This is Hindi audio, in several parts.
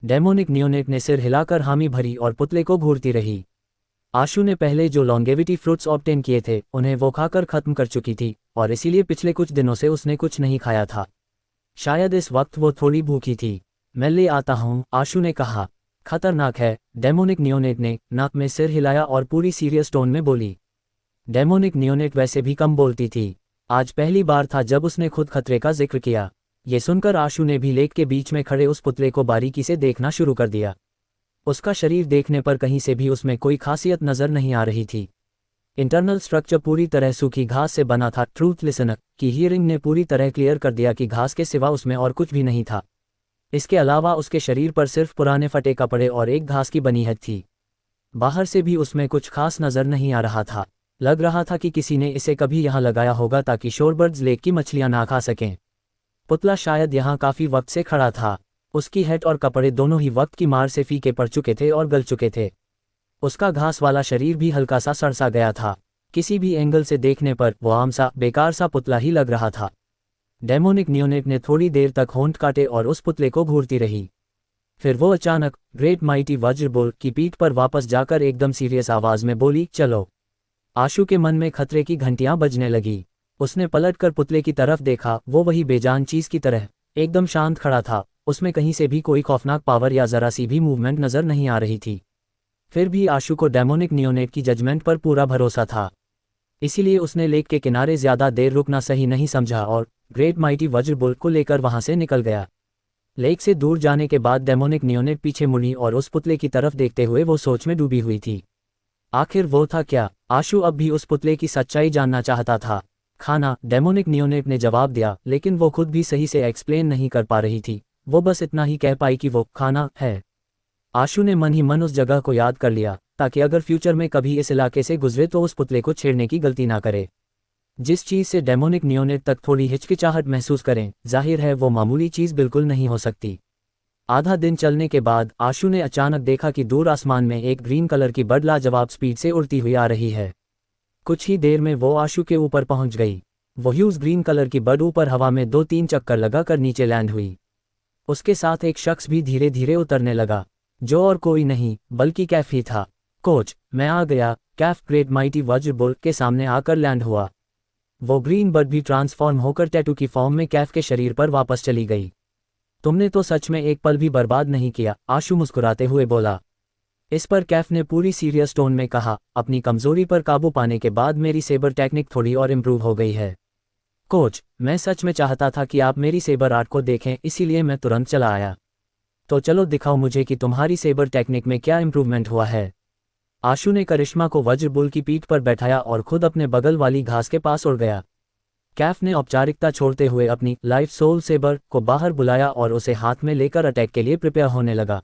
डेमोनिक नियोनेट ने सिर हिलाकर हामी भरी और पुतले को घूरती रही। आशु ने पहले जो लॉन्गेविटी फ्रूट्स ऑब्टेन किए थे उन्हें वो खाकर खत्म कर चुकी थी और इसीलिए पिछले कुछ दिनों से उसने कुछ नहीं खाया था। शायद इस वक्त वो थोड़ी भूखी थी। मैं ले आता हूँ, आशु ने कहा। खतरनाक है, डेमोनिक नियोनेट ने नाक में सिर हिलाया और पूरी सीरियस टोन में बोली। डेमोनिक नियोनेट वैसे भी कम बोलती थी। आज पहली बार था जब उसने खुद खतरे का जिक्र किया। ये सुनकर आशु ने भी लेक के बीच में खड़े उस पुतले को बारीकी से देखना शुरू कर दिया। उसका शरीर देखने पर कहीं से भी उसमें कोई खासियत नजर नहीं आ रही थी। इंटरनल स्ट्रक्चर पूरी तरह सूखी घास से बना था। ट्रूथ लिसनर की हियरिंग ने पूरी तरह क्लियर कर दिया कि घास के सिवा उसमें और कुछ भी नहीं था। इसके अलावा उसके शरीर पर सिर्फ पुराने फटे कपड़े और एक घास की बनी हद थी। बाहर से भी उसमें कुछ खास नजर नहीं आ रहा था। लग रहा था कि किसी ने इसे कभी यहाँ लगाया होगा ताकि शोरबर्ड्स लेक की मछलियां ना खा सकें। पुतला शायद यहाँ काफी वक्त से खड़ा था। उसकी हैट और कपड़े दोनों ही वक्त की मार से फीके पड़ चुके थे और गल चुके थे। उसका घास वाला शरीर भी हल्का सा सड़-सा गया था। किसी भी एंगल से देखने पर वो आम सा बेकार सा पुतला ही लग रहा था। डेमोनिक नियोनेट ने थोड़ी देर तक होंठ काटे और उस पुतले को घूरती रही। फिर वो अचानक ग्रेट माइटी वज्रबोल की पीठ पर वापस जाकर एकदम सीरियस आवाज में बोली, चलो। आशु के मन में खतरे की घंटियां बजने लगी। उसने पलटकर पुतले की तरफ देखा। वो वही बेजान चीज की तरह एकदम शांत खड़ा था। उसमें कहीं से भी कोई खौफनाक पावर या जरा सी भी मूवमेंट नजर नहीं आ रही थी। फिर भी आशु को डेमोनिक नियोनेट की जजमेंट पर पूरा भरोसा था। इसीलिए उसने लेक के किनारे ज्यादा देर रुकना सही नहीं समझा और ग्रेट माइटी वज्रबोल को लेकर वहां से निकल गया। लेक से दूर जाने के बाद डेमोनिक नियोनेट पीछे मुड़ी और उस पुतले की तरफ देखते हुए वो सोच में डूबी हुई थी। आखिर वो था क्या? आशु अब भी उस पुतले की सच्चाई जानना चाहता था। खाना, डेमोनिक नियोनेट ने जवाब दिया, लेकिन वो खुद भी सही से एक्सप्लेन नहीं कर पा रही थी। वो बस इतना ही कह पाई कि वो खाना है। आशु ने मन ही मन उस जगह को याद कर लिया ताकि अगर फ्यूचर में कभी इस इलाके से गुजरे तो उस पुतले को छेड़ने की गलती ना करे। जिस चीज से डेमोनिक नियोनेट तक थोड़ी हिचकिचाहट महसूस करें, जाहिर है वो मामूली चीज बिल्कुल नहीं हो सकती। आधा दिन चलने के बाद आशु ने अचानक देखा कि दूर आसमान में एक ग्रीन कलर की बर्ड लाजवाब स्पीड से उड़ती हुई आ रही है। कुछ ही देर में वो आशु के ऊपर पहुंच गई। वो ह्यूज ग्रीन कलर की बर्ड ऊपर हवा में 2-3 चक्कर लगाकर नीचे लैंड हुई। उसके साथ एक शख्स भी धीरे धीरे उतरने लगा, जो और कोई नहीं बल्कि कैफ ही था। कोच, मैं आ गया। कैफ ग्रेट माइटी वज्रबोल के सामने आकर लैंड हुआ। वो ग्रीन बर्ड भी ट्रांसफॉर्म होकर टैटू की फॉर्म में कैफ के शरीर पर वापस चली गई। तुमने तो सच में एक पल भी बर्बाद नहीं किया, आशु मुस्कुराते हुए बोला। इस पर कैफ ने पूरी सीरियस टोन में कहा, अपनी कमजोरी पर काबू पाने के बाद मेरी सेबर टेक्निक थोड़ी और इम्प्रूव हो गई है। कोच, मैं सच में चाहता था कि आप मेरी सेबर आर्ट को देखें, इसीलिए मैं तुरंत चला आया। तो चलो दिखाओ मुझे कि तुम्हारी सेबर टेक्निक में क्या इम्प्रूवमेंट हुआ है। आशु ने करिश्मा को वज्रबोल की पीठ पर बैठाया और खुद अपने बगल वाली घास के पास उड़ गया। कैफ ने औपचारिकता छोड़ते हुए अपनी लाइफ सोल सेबर को बाहर बुलाया और उसे हाथ में लेकर अटैक के लिए प्रिपेयर होने लगा।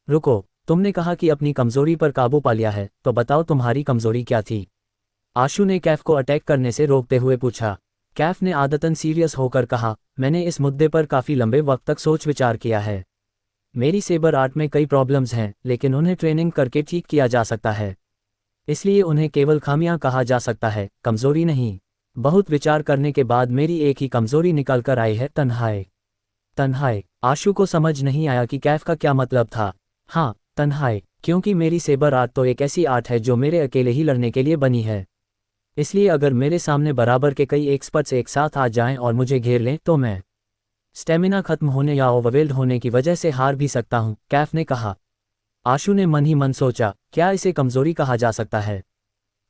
रुको, तुमने कहा कि अपनी कमजोरी पर काबू पा लिया है, तो बताओ तुम्हारी कमजोरी क्या थी? आशु ने कैफ को अटैक करने से रोकते हुए पूछा। कैफ ने आदतन सीरियस होकर कहा, मैंने इस मुद्दे पर काफी लंबे वक्त तक सोच विचार किया है। मेरी सेबर आर्ट में कई प्रॉब्लम्स हैं, लेकिन उन्हें ट्रेनिंग करके ठीक किया जा सकता है। इसलिए उन्हें केवल खामियां कहा जा सकता है, कमजोरी नहीं। बहुत विचार करने के बाद मेरी एक ही कमजोरी निकल कर आई है, तन्हाई। तन्हाई? आशु को समझ नहीं आया कि कैफ का क्या मतलब था। हाँ, तन्हाई, क्योंकि मेरी सेबर आर्ट तो एक ऐसी आर्ट है जो मेरे अकेले ही लड़ने के लिए बनी है। इसलिए अगर मेरे सामने बराबर के कई एक्सपर्ट्स एक साथ आ जाएं और मुझे घेर लें तो मैं स्टेमिना खत्म होने या ओवरवेल्ड होने की वजह से हार भी सकता हूं, कैफ ने कहा। आशु ने मन ही मन सोचा, क्या इसे कमजोरी कहा जा सकता है?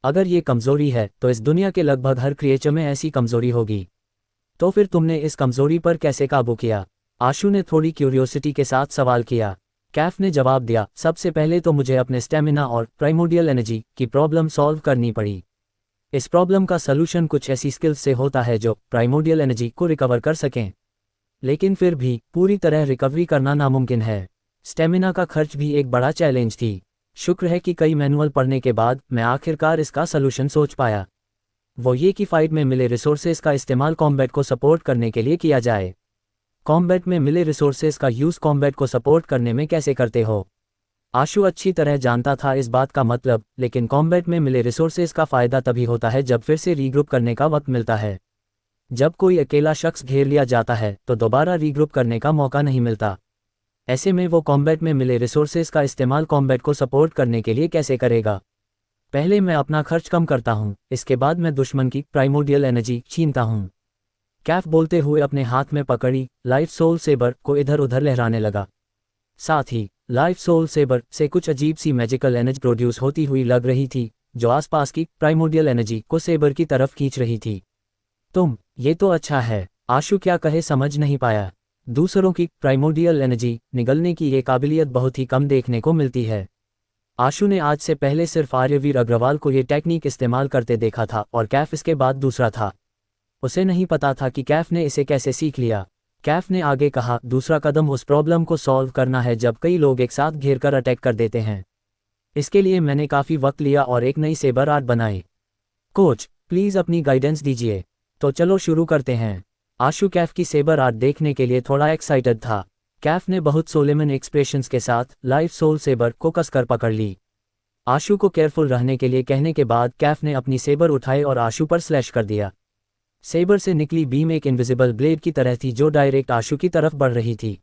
अगर ये कमजोरी है तो इस दुनिया के लगभग हर क्रिएचर में ऐसी कमजोरी होगी। तो फिर तुमने इस कमजोरी पर कैसे काबू किया? आशु ने थोड़ी क्यूरियोसिटी के साथ सवाल किया। कैफ ने जवाब दिया, सबसे पहले तो मुझे अपने स्टेमिना और प्राइमोडियल एनर्जी की प्रॉब्लम सॉल्व करनी पड़ी। इस प्रॉब्लम का सलूशन कुछ ऐसी स्किल्स से होता है जो प्राइमोडियल एनर्जी को रिकवर कर सकें, लेकिन फिर भी पूरी तरह रिकवरी करना नामुमकिन है। स्टेमिना का खर्च भी एक बड़ा चैलेंज थी। शुक्र है कि कई मैनुअल पढ़ने के बाद मैं आखिरकार इसका सलूशन सोच पाया। वो ये कि फाइट में मिले रिसोर्सेज का इस्तेमाल कॉम्बैट को सपोर्ट करने के लिए किया जाए। कॉम्बैट में मिले रिसोर्सेज का यूज कॉम्बैट को सपोर्ट करने में कैसे करते हो? आशु अच्छी तरह जानता था इस बात का मतलब, लेकिन कॉम्बैट में मिले रिसोर्सेज का फायदा तभी होता है जब फिर से रीग्रुप करने का वक्त मिलता है। जब कोई अकेला शख्स घेर लिया जाता है तो दोबारा रीग्रुप करने का मौका नहीं मिलता। ऐसे में वो कॉम्बैट में मिले रिसोर्सेज का इस्तेमाल कॉम्बैट को सपोर्ट करने के लिए कैसे करेगा? पहले मैं अपना खर्च कम करता हूँ, इसके बाद मैं दुश्मन की प्राइमोर्डियल एनर्जी छीनता हूँ। कैफ बोलते हुए अपने हाथ में पकड़ी लाइफ सोल सेबर को इधर उधर लहराने लगा। साथ ही लाइफ सोल सेबर से कुछ अजीब सी मैजिकल एनर्जी प्रोड्यूस होती हुई लग रही थी, जो आसपास की प्राइमोर्डियल एनर्जी को सेबर की तरफ खींच रही थी। ये तो अच्छा है, आशु क्या कहे समझ नहीं पाया। दूसरों की प्राइमोर्डियल एनर्जी निगलने की ये काबिलियत बहुत ही कम देखने को मिलती है। आशु ने आज से पहले सिर्फ आर्यवीर अग्रवाल को ये टेक्निक इस्तेमाल करते देखा था और कैफ इसके बाद दूसरा था। उसे नहीं पता था कि कैफ ने इसे कैसे सीख लिया। कैफ ने आगे कहा, दूसरा कदम उस प्रॉब्लम को सॉल्व करना है जब कई लोग एक साथ घेर कर अटैक कर देते हैं। इसके लिए मैंने काफ़ी वक्त लिया और एक नई सेबर आर्ट बनाई। कोच प्लीज़ अपनी गाइडेंस दीजिए। तो चलो शुरू करते हैं। आशु कैफ की सेबर आर्ट देखने के लिए थोड़ा एक्साइटेड था। कैफ ने बहुत सोलेमन एक्सप्रेशंस के साथ लाइफ सोल सेबर को कसकर पकड़ ली। आशु को केयरफुल रहने के लिए कहने के बाद कैफ ने अपनी सेबर उठाई और आशु पर स्लैश कर दिया। सेबर से निकली बीम एक इनविजिबल ब्लेड की तरह थी जो डायरेक्ट आशु की तरफ बढ़ रही थी।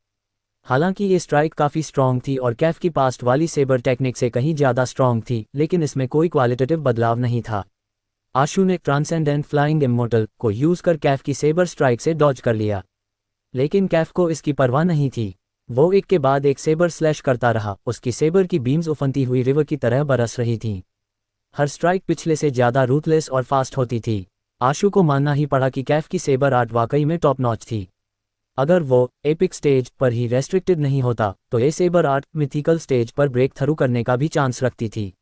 हालांकि ये स्ट्राइक काफ़ी स्ट्रॉन्ग थी और कैफ की पास्ट वाली सेबर टेक्निक से कहीं ज़्यादा स्ट्रॉन्ग थी, लेकिन इसमें कोई क्वालिटेटिव बदलाव नहीं था। आशु ने ट्रांसेंडेंट फ्लाइंग इमोर्टल को यूज़ कर कैफ की सेबर स्ट्राइक से डॉज कर लिया, लेकिन कैफ को इसकी परवाह नहीं थी। वो एक के बाद एक सेबर स्लैश करता रहा। उसकी सेबर की बीम्स उफनती हुई रिवर की तरह बरस रही थीं। हर स्ट्राइक पिछले से ज़्यादा रूथलेस और फास्ट होती थी। आशु को मानना ही पड़ा कि कैफ की सेबर आर्ट वाकई में टॉप नॉच थी। अगर वो एपिक स्टेज पर ही रेस्ट्रिक्टेड नहीं होता तो ये सेबर आर्ट मिथिकल स्टेज पर ब्रेक थ्रू करने का भी चांस रखती थी।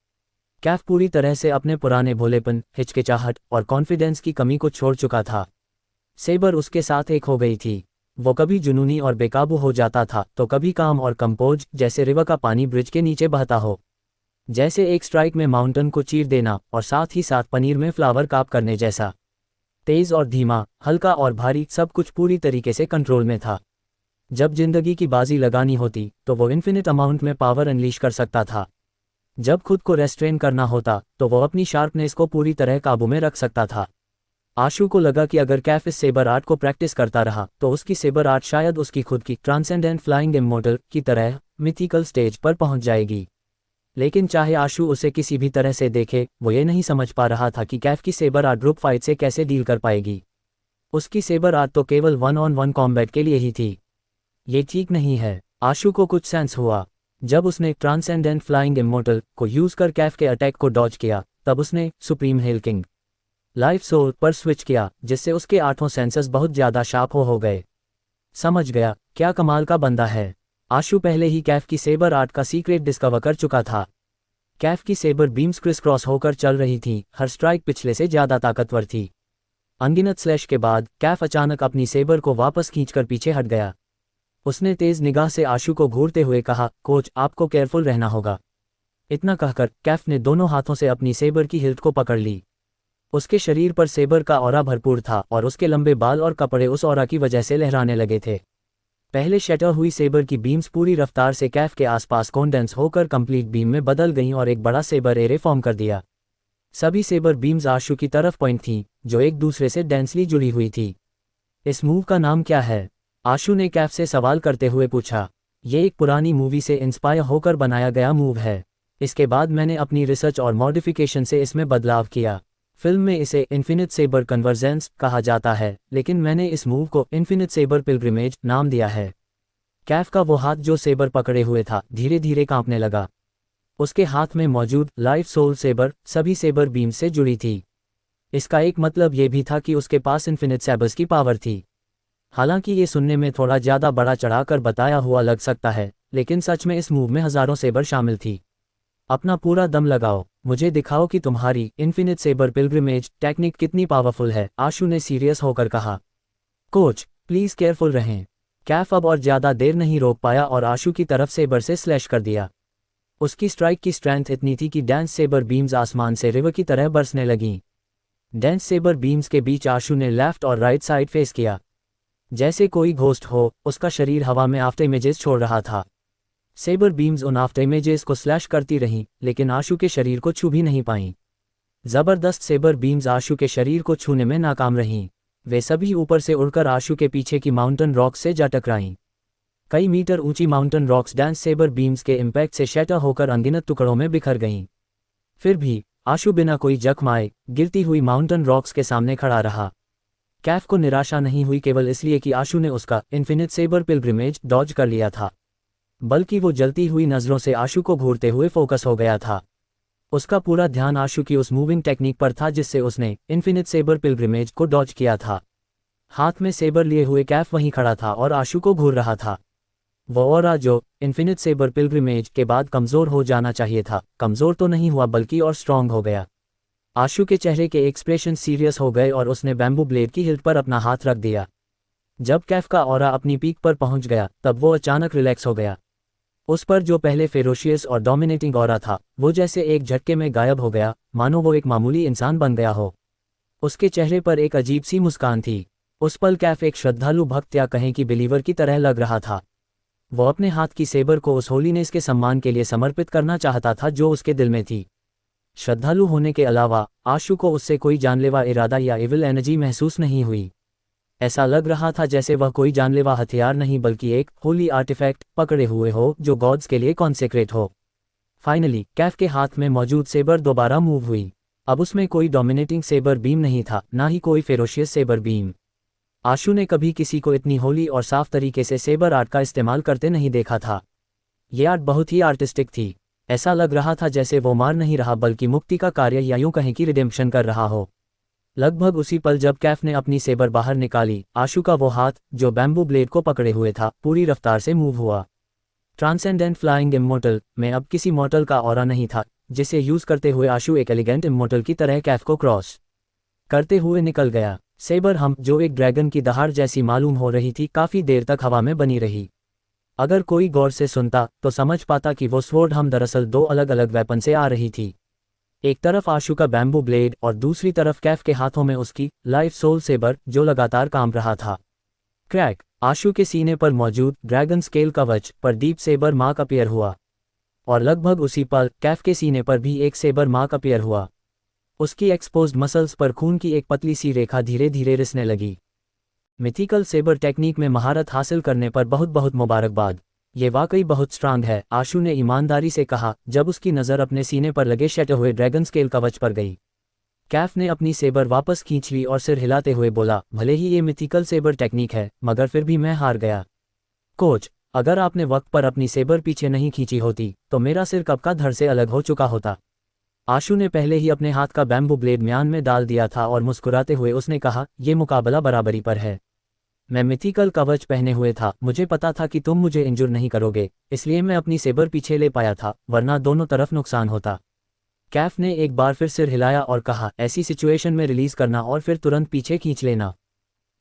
कैफ पूरी तरह से अपने पुराने भोलेपन, हिचकिचाहट और कॉन्फिडेंस की कमी को छोड़ चुका था। सेबर उसके साथ एक हो गई थी। वो कभी जुनूनी और बेकाबू हो जाता था तो कभी काम और कंपोज, जैसे रिवर का पानी ब्रिज के नीचे बहता हो। जैसे एक स्ट्राइक में माउंटेन को चीर देना और साथ ही साथ पनीर में फ्लावर काप करने जैसा। तेज और धीमा, हल्का और भारी, सब कुछ पूरी तरीके से कंट्रोल में था। जब जिंदगी की बाजी लगानी होती तो वो इन्फिनिट अमाउंट में पावर अनलीश कर सकता था। जब खुद को रेस्ट्रेन करना होता तो वो अपनी शार्पनेस को पूरी तरह काबू में रख सकता था। आशु को लगा कि अगर कैफ इस सेबर आर्ट को प्रैक्टिस करता रहा तो उसकी सेबर आर्ट शायद उसकी खुद की ट्रांसेंडेंट फ्लाइंग इमोर्टल की तरह मिथिकल स्टेज पर पहुंच जाएगी। लेकिन चाहे आशु उसे किसी भी तरह से देखे, वो ये नहीं समझ पा रहा था कि कैफ की सेबर आर्ट ग्रुप फाइट से कैसे डील कर पाएगी। उसकी सेबर आर्ट तो केवल 1-on-1 कॉम्बैट के लिए ही थी। ये ठीक नहीं है। आशु को कुछ सेंस हुआ। जब उसने ट्रांसेंडेंट फ्लाइंग इमोर्टल को यूज कर कैफ के अटैक को डॉज किया, तब उसने supreme hell king life soul पर स्विच किया, जिससे उसके 8 सेंसर्स बहुत ज़्यादा शार्प हो गए। समझ गया, क्या कमाल का बंदा है। आशु पहले ही कैफ की सेबर आर्ट का सीक्रेट डिस्कवर कर चुका था। कैफ की सेबर बीम्स क्रिस क्रॉस होकर चल रही थी। हर स्ट्राइक पिछले से ज़्यादा ताकतवर थी। अनगिनत स्लैश के बाद कैफ अचानक अपनी सेबर को वापस खींचकर पीछे हट गया। उसने तेज निगाह से आशु को घूरते हुए कहा, कोच आपको केयरफुल रहना होगा। इतना कहकर कैफ ने दोनों हाथों से अपनी सेबर की हिल्ट को पकड़ ली। उसके शरीर पर सेबर का ऑरा भरपूर था और उसके लंबे बाल और कपड़े उस ऑरा की वजह से लहराने लगे थे। पहले शटर हुई सेबर की बीम्स पूरी रफ्तार से कैफ के आसपास कॉन्डेंस होकर कंप्लीट बीम में बदल गईं और एक बड़ा सेबर एरे फॉर्म कर दिया। सभी सेबर बीम्स आशु की तरफ पॉइंट थीं, जो एक दूसरे से डेंसली जुड़ी हुई थी। इस मूव का नाम क्या है? आशु ने कैफ से सवाल करते हुए पूछा। ये एक पुरानी मूवी से इंस्पायर होकर बनाया गया मूव है। इसके बाद मैंने अपनी रिसर्च और मॉडिफिकेशन से इसमें बदलाव किया। फिल्म में इसे इन्फिनिट सेबर कन्वर्जेंस कहा जाता है, लेकिन मैंने इस मूव को इन्फिनिट सेबर पिलग्रिमेज नाम दिया है। कैफ का वो हाथ जो सेबर पकड़े हुए था धीरे धीरे कांपने लगा। उसके हाथ में मौजूद लाइफ सोल सेबर सभी सेबर बीम से जुड़ी थी। इसका एक मतलब ये भी था कि उसके पास इन्फिनिट सेबर्स की पावर थी। हालांकि ये सुनने में थोड़ा ज़्यादा बड़ा चढ़ाकर बताया हुआ लग सकता है, लेकिन सच में इस मूव में हज़ारों सेबर शामिल थी। अपना पूरा दम लगाओ, मुझे दिखाओ कि तुम्हारी इन्फिनिट सेबर पिलग्रिमेज टेक्निक कितनी पावरफुल है, आशु ने सीरियस होकर कहा। कोच प्लीज़ केयरफुल रहें। कैफ अब और ज़्यादा देर नहीं रोक पाया और आशु की तरफ सेबर से स्लैश कर दिया। उसकी स्ट्राइक की स्ट्रेंथ इतनी थी कि डांस सेबर बीम्स आसमान से रिवर की तरह बरसने लगीं। डांस सेबर बीम्स के बीच आशु ने लेफ्ट और राइट साइड फेस किया। जैसे कोई घोस्ट हो, उसका शरीर हवा में आफ्टर इमेजेस छोड़ रहा था। सेबर बीम्स उन आफ्टर इमेजेस को स्लैश करती रहीं, लेकिन आशु के शरीर को छू भी नहीं पाईं। ज़बरदस्त सेबर बीम्स आशु के शरीर को छूने में नाकाम रहीं। वे सभी ऊपर से उड़कर आशु के पीछे की माउंटेन रॉक से जा टकराईं। कई मीटर ऊंची mountain rocks dance sabre beams के इम्पैक्ट से शैटर होकर अनगिनत टुकड़ों में बिखर गईं। फिर भी आशु बिना कोई जख्म आए गिरती हुई माउंटेन रॉक्स के सामने खड़ा रहा। कैफ को निराशा नहीं हुई केवल इसलिए कि आशु ने उसका इन्फिनिट सेबर पिलग्रिमेज डॉज कर लिया था, बल्कि वो जलती हुई नज़रों से आशु को घूरते हुए फोकस हो गया था। उसका पूरा ध्यान आशु की उस मूविंग टेक्निक पर था जिससे उसने इन्फिनिट सेबर पिलग्रिमेज को डॉज किया था। हाथ में सेबर लिए हुए कैफ वहीं खड़ा था और आशु को घूर रहा था। वो ऑरा जो इन्फिनिट सेबर पिलग्रिमेज के बाद कमज़ोर हो जाना चाहिए था, कमज़ोर तो नहीं हुआ बल्कि और स्ट्रांग हो गया। आशु के चेहरे के एक्सप्रेशन सीरियस हो गए और उसने बैम्बू ब्लेड की हिल्ट पर अपना हाथ रख दिया। जब कैफ का ऑरा अपनी पीक पर पहुंच गया तब वो अचानक रिलैक्स हो गया। उस पर जो पहले फेरोशियस और डोमिनेटिंग ऑरा था वो जैसे एक झटके में गायब हो गया, मानो वो एक मामूली इंसान बन गया हो। उसके चेहरे पर एक अजीब सी मुस्कान थी। उस पल कैफ एक श्रद्धालु भक्त या कहें कि बिलीवर की तरह लग रहा था। वो अपने हाथ की सेबर को उस होलीनेस के सम्मान के लिए समर्पित करना चाहता था जो उसके दिल में थी। श्रद्धालु होने के अलावा आशु को उससे कोई जानलेवा इरादा या इविल एनर्जी महसूस नहीं हुई। ऐसा लग रहा था जैसे वह कोई जानलेवा हथियार नहीं बल्कि एक होली आर्टिफैक्ट पकड़े हुए हो जो गॉड्स के लिए कॉन्सेक्रेट हो। फाइनली कैफ के हाथ में मौजूद सेबर दोबारा मूव हुई। अब उसमें कोई डोमिनेटिंग सेबर बीम नहीं था, ना ही कोई फेरोशियस सेबर बीम। आशु ने कभी किसी को इतनी होली और साफ तरीके से सेबर आर्ट का इस्तेमाल करते नहीं देखा था। ये आर्ट बहुत ही आर्टिस्टिक थी। ऐसा लग रहा था जैसे वो मार नहीं रहा बल्कि मुक्ति का कार्य या यूं कहें कि रिडेम्पशन कर रहा हो। लगभग उसी पल जब कैफ ने अपनी सेबर बाहर निकाली, आशु का वो हाथ जो बैम्बू ब्लेड को पकड़े हुए था पूरी रफ्तार से मूव हुआ। ट्रांसेंडेंट फ्लाइंग इमोर्टल में अब किसी मॉर्टल का ऑरा नहीं था, जिसे यूज करते हुए आशु एक एलिगेंट इमोर्टल की तरह कैफ को क्रॉस करते हुए निकल गया। सेबर हम्प जो एक ड्रैगन की दहाड़ जैसी मालूम हो रही थी काफी देर तक हवा में बनी रही। अगर कोई गौर से सुनता तो समझ पाता कि वो स्वॉर्ड हम दरअसल दो अलग अलग वेपन से आ रही थी। एक तरफ आशु का बैम्बू ब्लेड और दूसरी तरफ कैफ के हाथों में उसकी लाइफ सोल सेबर जो लगातार काम रहा था। क्रैक! आशु के सीने पर मौजूद ड्रैगन स्केल कवच पर डीप सेबर मार्क अपीयर हुआ और लगभग उसी पल कैफ के सीने पर भी एक सेबर मार्क अपीयर हुआ। उसकी एक्सपोज्ड मसल्स पर खून की एक पतली सी रेखा धीरे धीरे रिसने लगी। मिथिकल सेबर टेक्निक में महारत हासिल करने पर बहुत बहुत मुबारकबाद। ये वाकई बहुत स्ट्रांग है, आशु ने ईमानदारी से कहा जब उसकी नज़र अपने सीने पर लगे शटे हुए ड्रैगन स्केल कवच पर गई। कैफ ने अपनी सेबर वापस खींच ली और सिर हिलाते हुए बोला, भले ही ये मिथिकल सेबर टेक्निक है मगर फिर भी मैं हार गया। कोच, अगर आपने वक्त पर अपनी सेबर पीछे नहीं खींची होती तो मेरा सिर कब का धड़ से अलग हो चुका होता। आशु ने पहले ही अपने हाथ का बैम्बू ब्लेड म्यान में डाल दिया था और मुस्कुराते हुए उसने कहा, ये मुकाबला बराबरी पर है। मैं मिथिकल कवच पहने हुए था, मुझे पता था कि तुम मुझे इंजुर नहीं करोगे, इसलिए मैं अपनी सेबर पीछे ले पाया था, वरना दोनों तरफ नुकसान होता। कैफ ने एक बार फिर सिर हिलाया और कहा, ऐसी सिचुएशन में रिलीज करना और फिर तुरंत पीछे खींच लेना।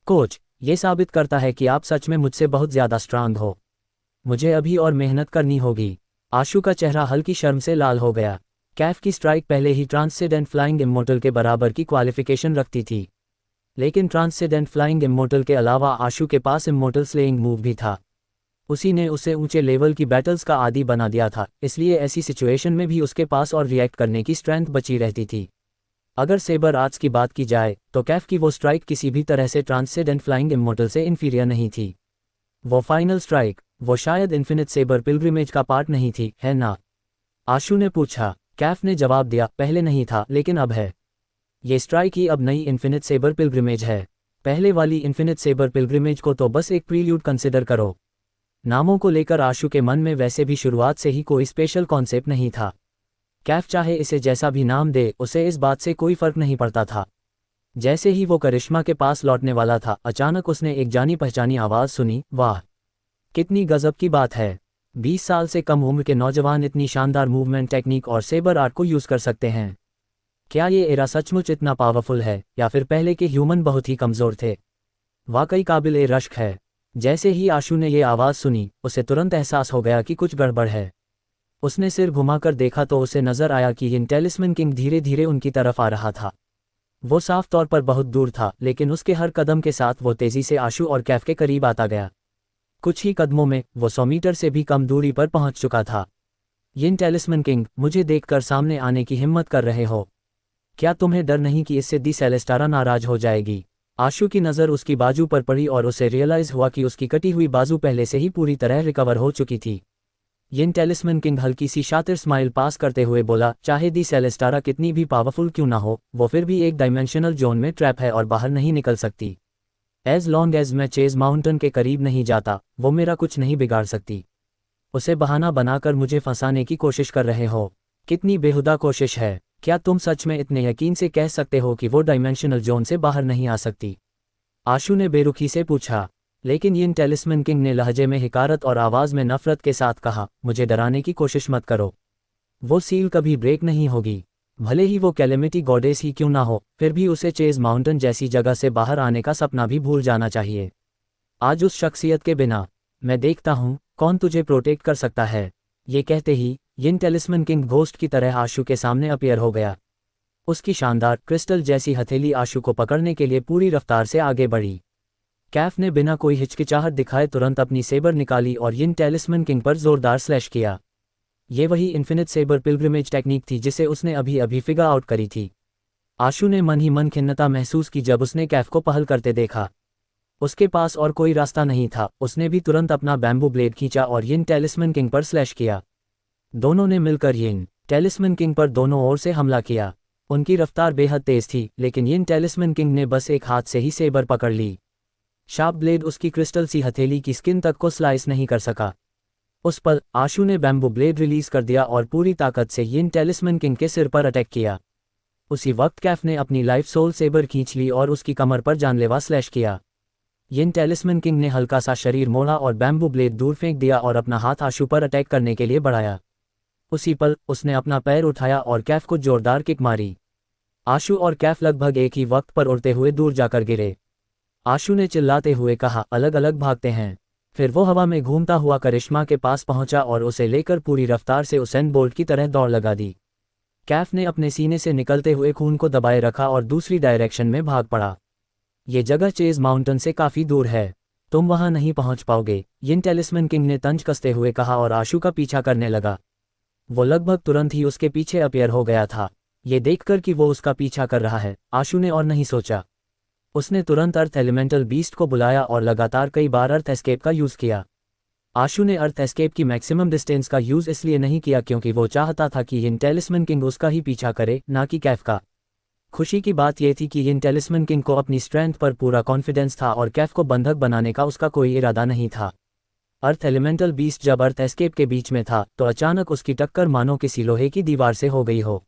कोच, ये साबित करता है कि आप सच में मुझसे बहुत ज़्यादा स्ट्रांग हो। मुझे अभी और मेहनत करनी होगी। आशु का चेहरा हल्की शर्म से लाल हो गया। कैफ की स्ट्राइक पहले ही ट्रांसेंडेंट फ्लाइंग इमोर्टल के बराबर की क्वालिफिकेशन रखती थी, लेकिन ट्रांसेंडेंट फ्लाइंग इमोर्टल के अलावा आशु के पास इमोर्टल स्लेइंग मूव भी था। उसी ने उसे ऊंचे लेवल की बैटल्स का आदी बना दिया था, इसलिए ऐसी सिचुएशन में भी उसके पास और रिएक्ट करने की स्ट्रेंथ बची रहती थी। अगर सेबर आर्ट्स की बात की जाए तो कैफ की वो स्ट्राइक किसी भी तरह से ट्रांसेंडेंट फ्लाइंग इमोर्टल से इन्फीरियर नहीं थी। वो फाइनल स्ट्राइक, वो शायद इन्फिनिट सेबर पिलग्रिमेज का पार्ट नहीं थी, है ना? आशु ने पूछा। कैफ ने जवाब दिया, पहले नहीं था लेकिन अब है। ये स्ट्राइक ही अब नई इन्फिनिट सेबर पिलग्रिमेज है। पहले वाली इन्फिनिट सेबर पिलग्रिमेज को तो बस एक प्रील्यूड कंसिडर करो। नामों को लेकर आशु के मन में वैसे भी शुरुआत से ही कोई स्पेशल कॉन्सेप्ट नहीं था। कैफ चाहे इसे जैसा भी नाम दे, उसे इस बात से कोई फर्क नहीं पड़ता था। जैसे ही वो करिश्मा के पास लौटने वाला था, अचानक उसने एक जानी पहचानी आवाज़ सुनी, वाह कितनी गजब की बात है। 20 साल से कम उम्र के नौजवान इतनी शानदार मूवमेंट टेक्निक और सेबर आर्ट को यूज़ कर सकते हैं। क्या ये एरा सचमुच इतना पावरफुल है या फिर पहले के ह्यूमन बहुत ही कमज़ोर थे? वाकई काबिल रश्क है। जैसे ही आशु ने ये आवाज़ सुनी, उसे तुरंत एहसास हो गया कि कुछ गड़बड़ है। उसने सिर घुमाकर देखा तो उसे नजर आया कि इन टेलिस्मैन किंग धीरे धीरे उनकी तरफ आ रहा था। वो साफ तौर पर बहुत दूर था, लेकिन उसके हर कदम के साथ वो तेज़ी से आशु और कैफ के करीब आता गया। कुछ ही कदमों में वो 100 मीटर से भी कम दूरी पर पहुंच चुका था। यिन टेलिस्मैन किंग, मुझे देखकर सामने आने की हिम्मत कर रहे हो? क्या तुम्हें डर नहीं कि इससे दी सेलेस्टारा नाराज हो जाएगी? आशु की नज़र उसकी बाजू पर पड़ी और उसे रियलाइज़ हुआ कि उसकी कटी हुई बाजू पहले से ही पूरी तरह रिकवर हो चुकी थी। यिन टेलिस्मन किंग हल्की सी शातिर स्माइल पास करते हुए बोला, चाहे दी सेलेस्टारा कितनी भी पावरफुल क्यों ना हो, वो फिर भी एक डायमेंशनल जोन में ट्रैप है और बाहर नहीं निकल सकती। एज लॉन्ग एज मैं चेज माउंटेन के करीब नहीं जाता, वो मेरा कुछ नहीं बिगाड़ सकती। उसे बहाना बनाकर मुझे फंसाने की कोशिश कर रहे हो। कितनी बेहुदा कोशिश है। क्या तुम सच में इतने यकीन से कह सकते हो कि वो डायमेंशनल जोन से बाहर नहीं आ सकती? आशु ने बेरुखी से पूछा। लेकिन यिन टेलिस्मन किंग ने लहजे में हिकारत और आवाज़ में नफरत के साथ कहा, मुझे डराने की कोशिश मत करो। वो सील कभी ब्रेक नहीं होगी। भले ही वो कैलेमिटी गॉडेस ही क्यों ना हो, फिर भी उसे चेज माउंटेन जैसी जगह से बाहर आने का सपना भी भूल जाना चाहिए। आज उस शख्सियत के बिना मैं देखता हूँ कौन तुझे प्रोटेक्ट कर सकता है। ये कहते ही यिन टेलिस्मन किंग घोस्ट की तरह आशु के सामने अपीयर हो गया। उसकी शानदार क्रिस्टल जैसी हथेली आशु को पकड़ने के लिए पूरी रफ्तार से आगे बढ़ी। कैफ ने बिना कोई हिचकिचाहट दिखाए तुरंत अपनी सेबर निकाली और यिन टेलिस्मन किंग पर जोरदार स्लैश किया। ये वही इन्फिनिट सेबर पिलग्रिमेज टेक्निक थी जिसे उसने अभी अभी फिगर आउट करी थी। आशु ने मन ही मन खिन्नता महसूस की जब उसने कैफ को पहल करते देखा। उसके पास और कोई रास्ता नहीं था। उसने भी तुरंत अपना बैम्बू ब्लेड खींचा और यिन टेलिस्मन किंग पर स्लैश किया। दोनों ने मिलकर यिन टेलिस्मन किंग पर दोनों ओर से हमला किया। उनकी रफ्तार बेहद तेज थी, लेकिन यिन टेलिस्मन किंग ने बस एक हाथ से ही सेबर पकड़ ली। शार्प ब्लेड उसकी क्रिस्टल सी हथेली की स्किन तक को स्लाइस नहीं कर सका। उस पल आशु ने बैम्बू ब्लेड रिलीज कर दिया और पूरी ताकत से यिन टेलिस्मन किंग के सिर पर अटैक किया। उसी वक्त कैफ ने अपनी लाइफ सोल सेबर खींच ली और उसकी कमर पर जानलेवा स्लैश किया। यिन टेलिस्मन किंग ने हल्का सा शरीर मोड़ा और बैम्बू ब्लेड दूर फेंक दिया और अपना हाथ आशु पर अटैक करने के लिए बढ़ाया। उसी पल उसने अपना पैर उठाया और कैफ को जोरदार किक मारी। आशु और कैफ लगभग एक ही वक्त पर उड़ते हुए दूर जाकर गिरे। आशु ने चिल्लाते हुए कहा, अलग अलग भागते हैं। फिर वो हवा में घूमता हुआ करिश्मा के पास पहुंचा और उसे लेकर पूरी रफ्तार से उसेन बोल्ट की तरह दौड़ लगा दी। कैफ ने अपने सीने से निकलते हुए खून को दबाए रखा और दूसरी डायरेक्शन में भाग पड़ा। ये जगह चेज माउंटेन से काफ़ी दूर है, तुम वहां नहीं पहुंच पाओगे, यिन टेलिस्मन किंग ने तंज कसते हुए कहा और आशु का पीछा करने लगा। वो लगभग तुरंत ही उसके पीछे अपीयर हो गया था। ये देखकर कि वो उसका पीछा कर रहा है, आशु ने और नहीं सोचा। उसने तुरंत अर्थ एलिमेंटल बीस्ट को बुलाया और लगातार कई बार अर्थ एस्केप का यूज़ किया। आशु ने अर्थ एस्केप की मैक्सिमम डिस्टेंस का यूज़ इसलिए नहीं किया क्योंकि वो चाहता था कि यिन टेलिस्मन किंग उसका ही पीछा करे, ना कि कैफ का। खुशी की बात यह थी कि यिन टेलिस्मन किंग को अपनी स्ट्रेंथ पर पूरा कॉन्फिडेंस था और कैफ को बंधक बनाने का उसका कोई इरादा नहीं था। अर्थ एलिमेंटल बीस्ट जब अर्थ एस्केप के बीच में था तो अचानक उसकी टक्कर मानो किसी लोहे की दीवार से हो गई हो।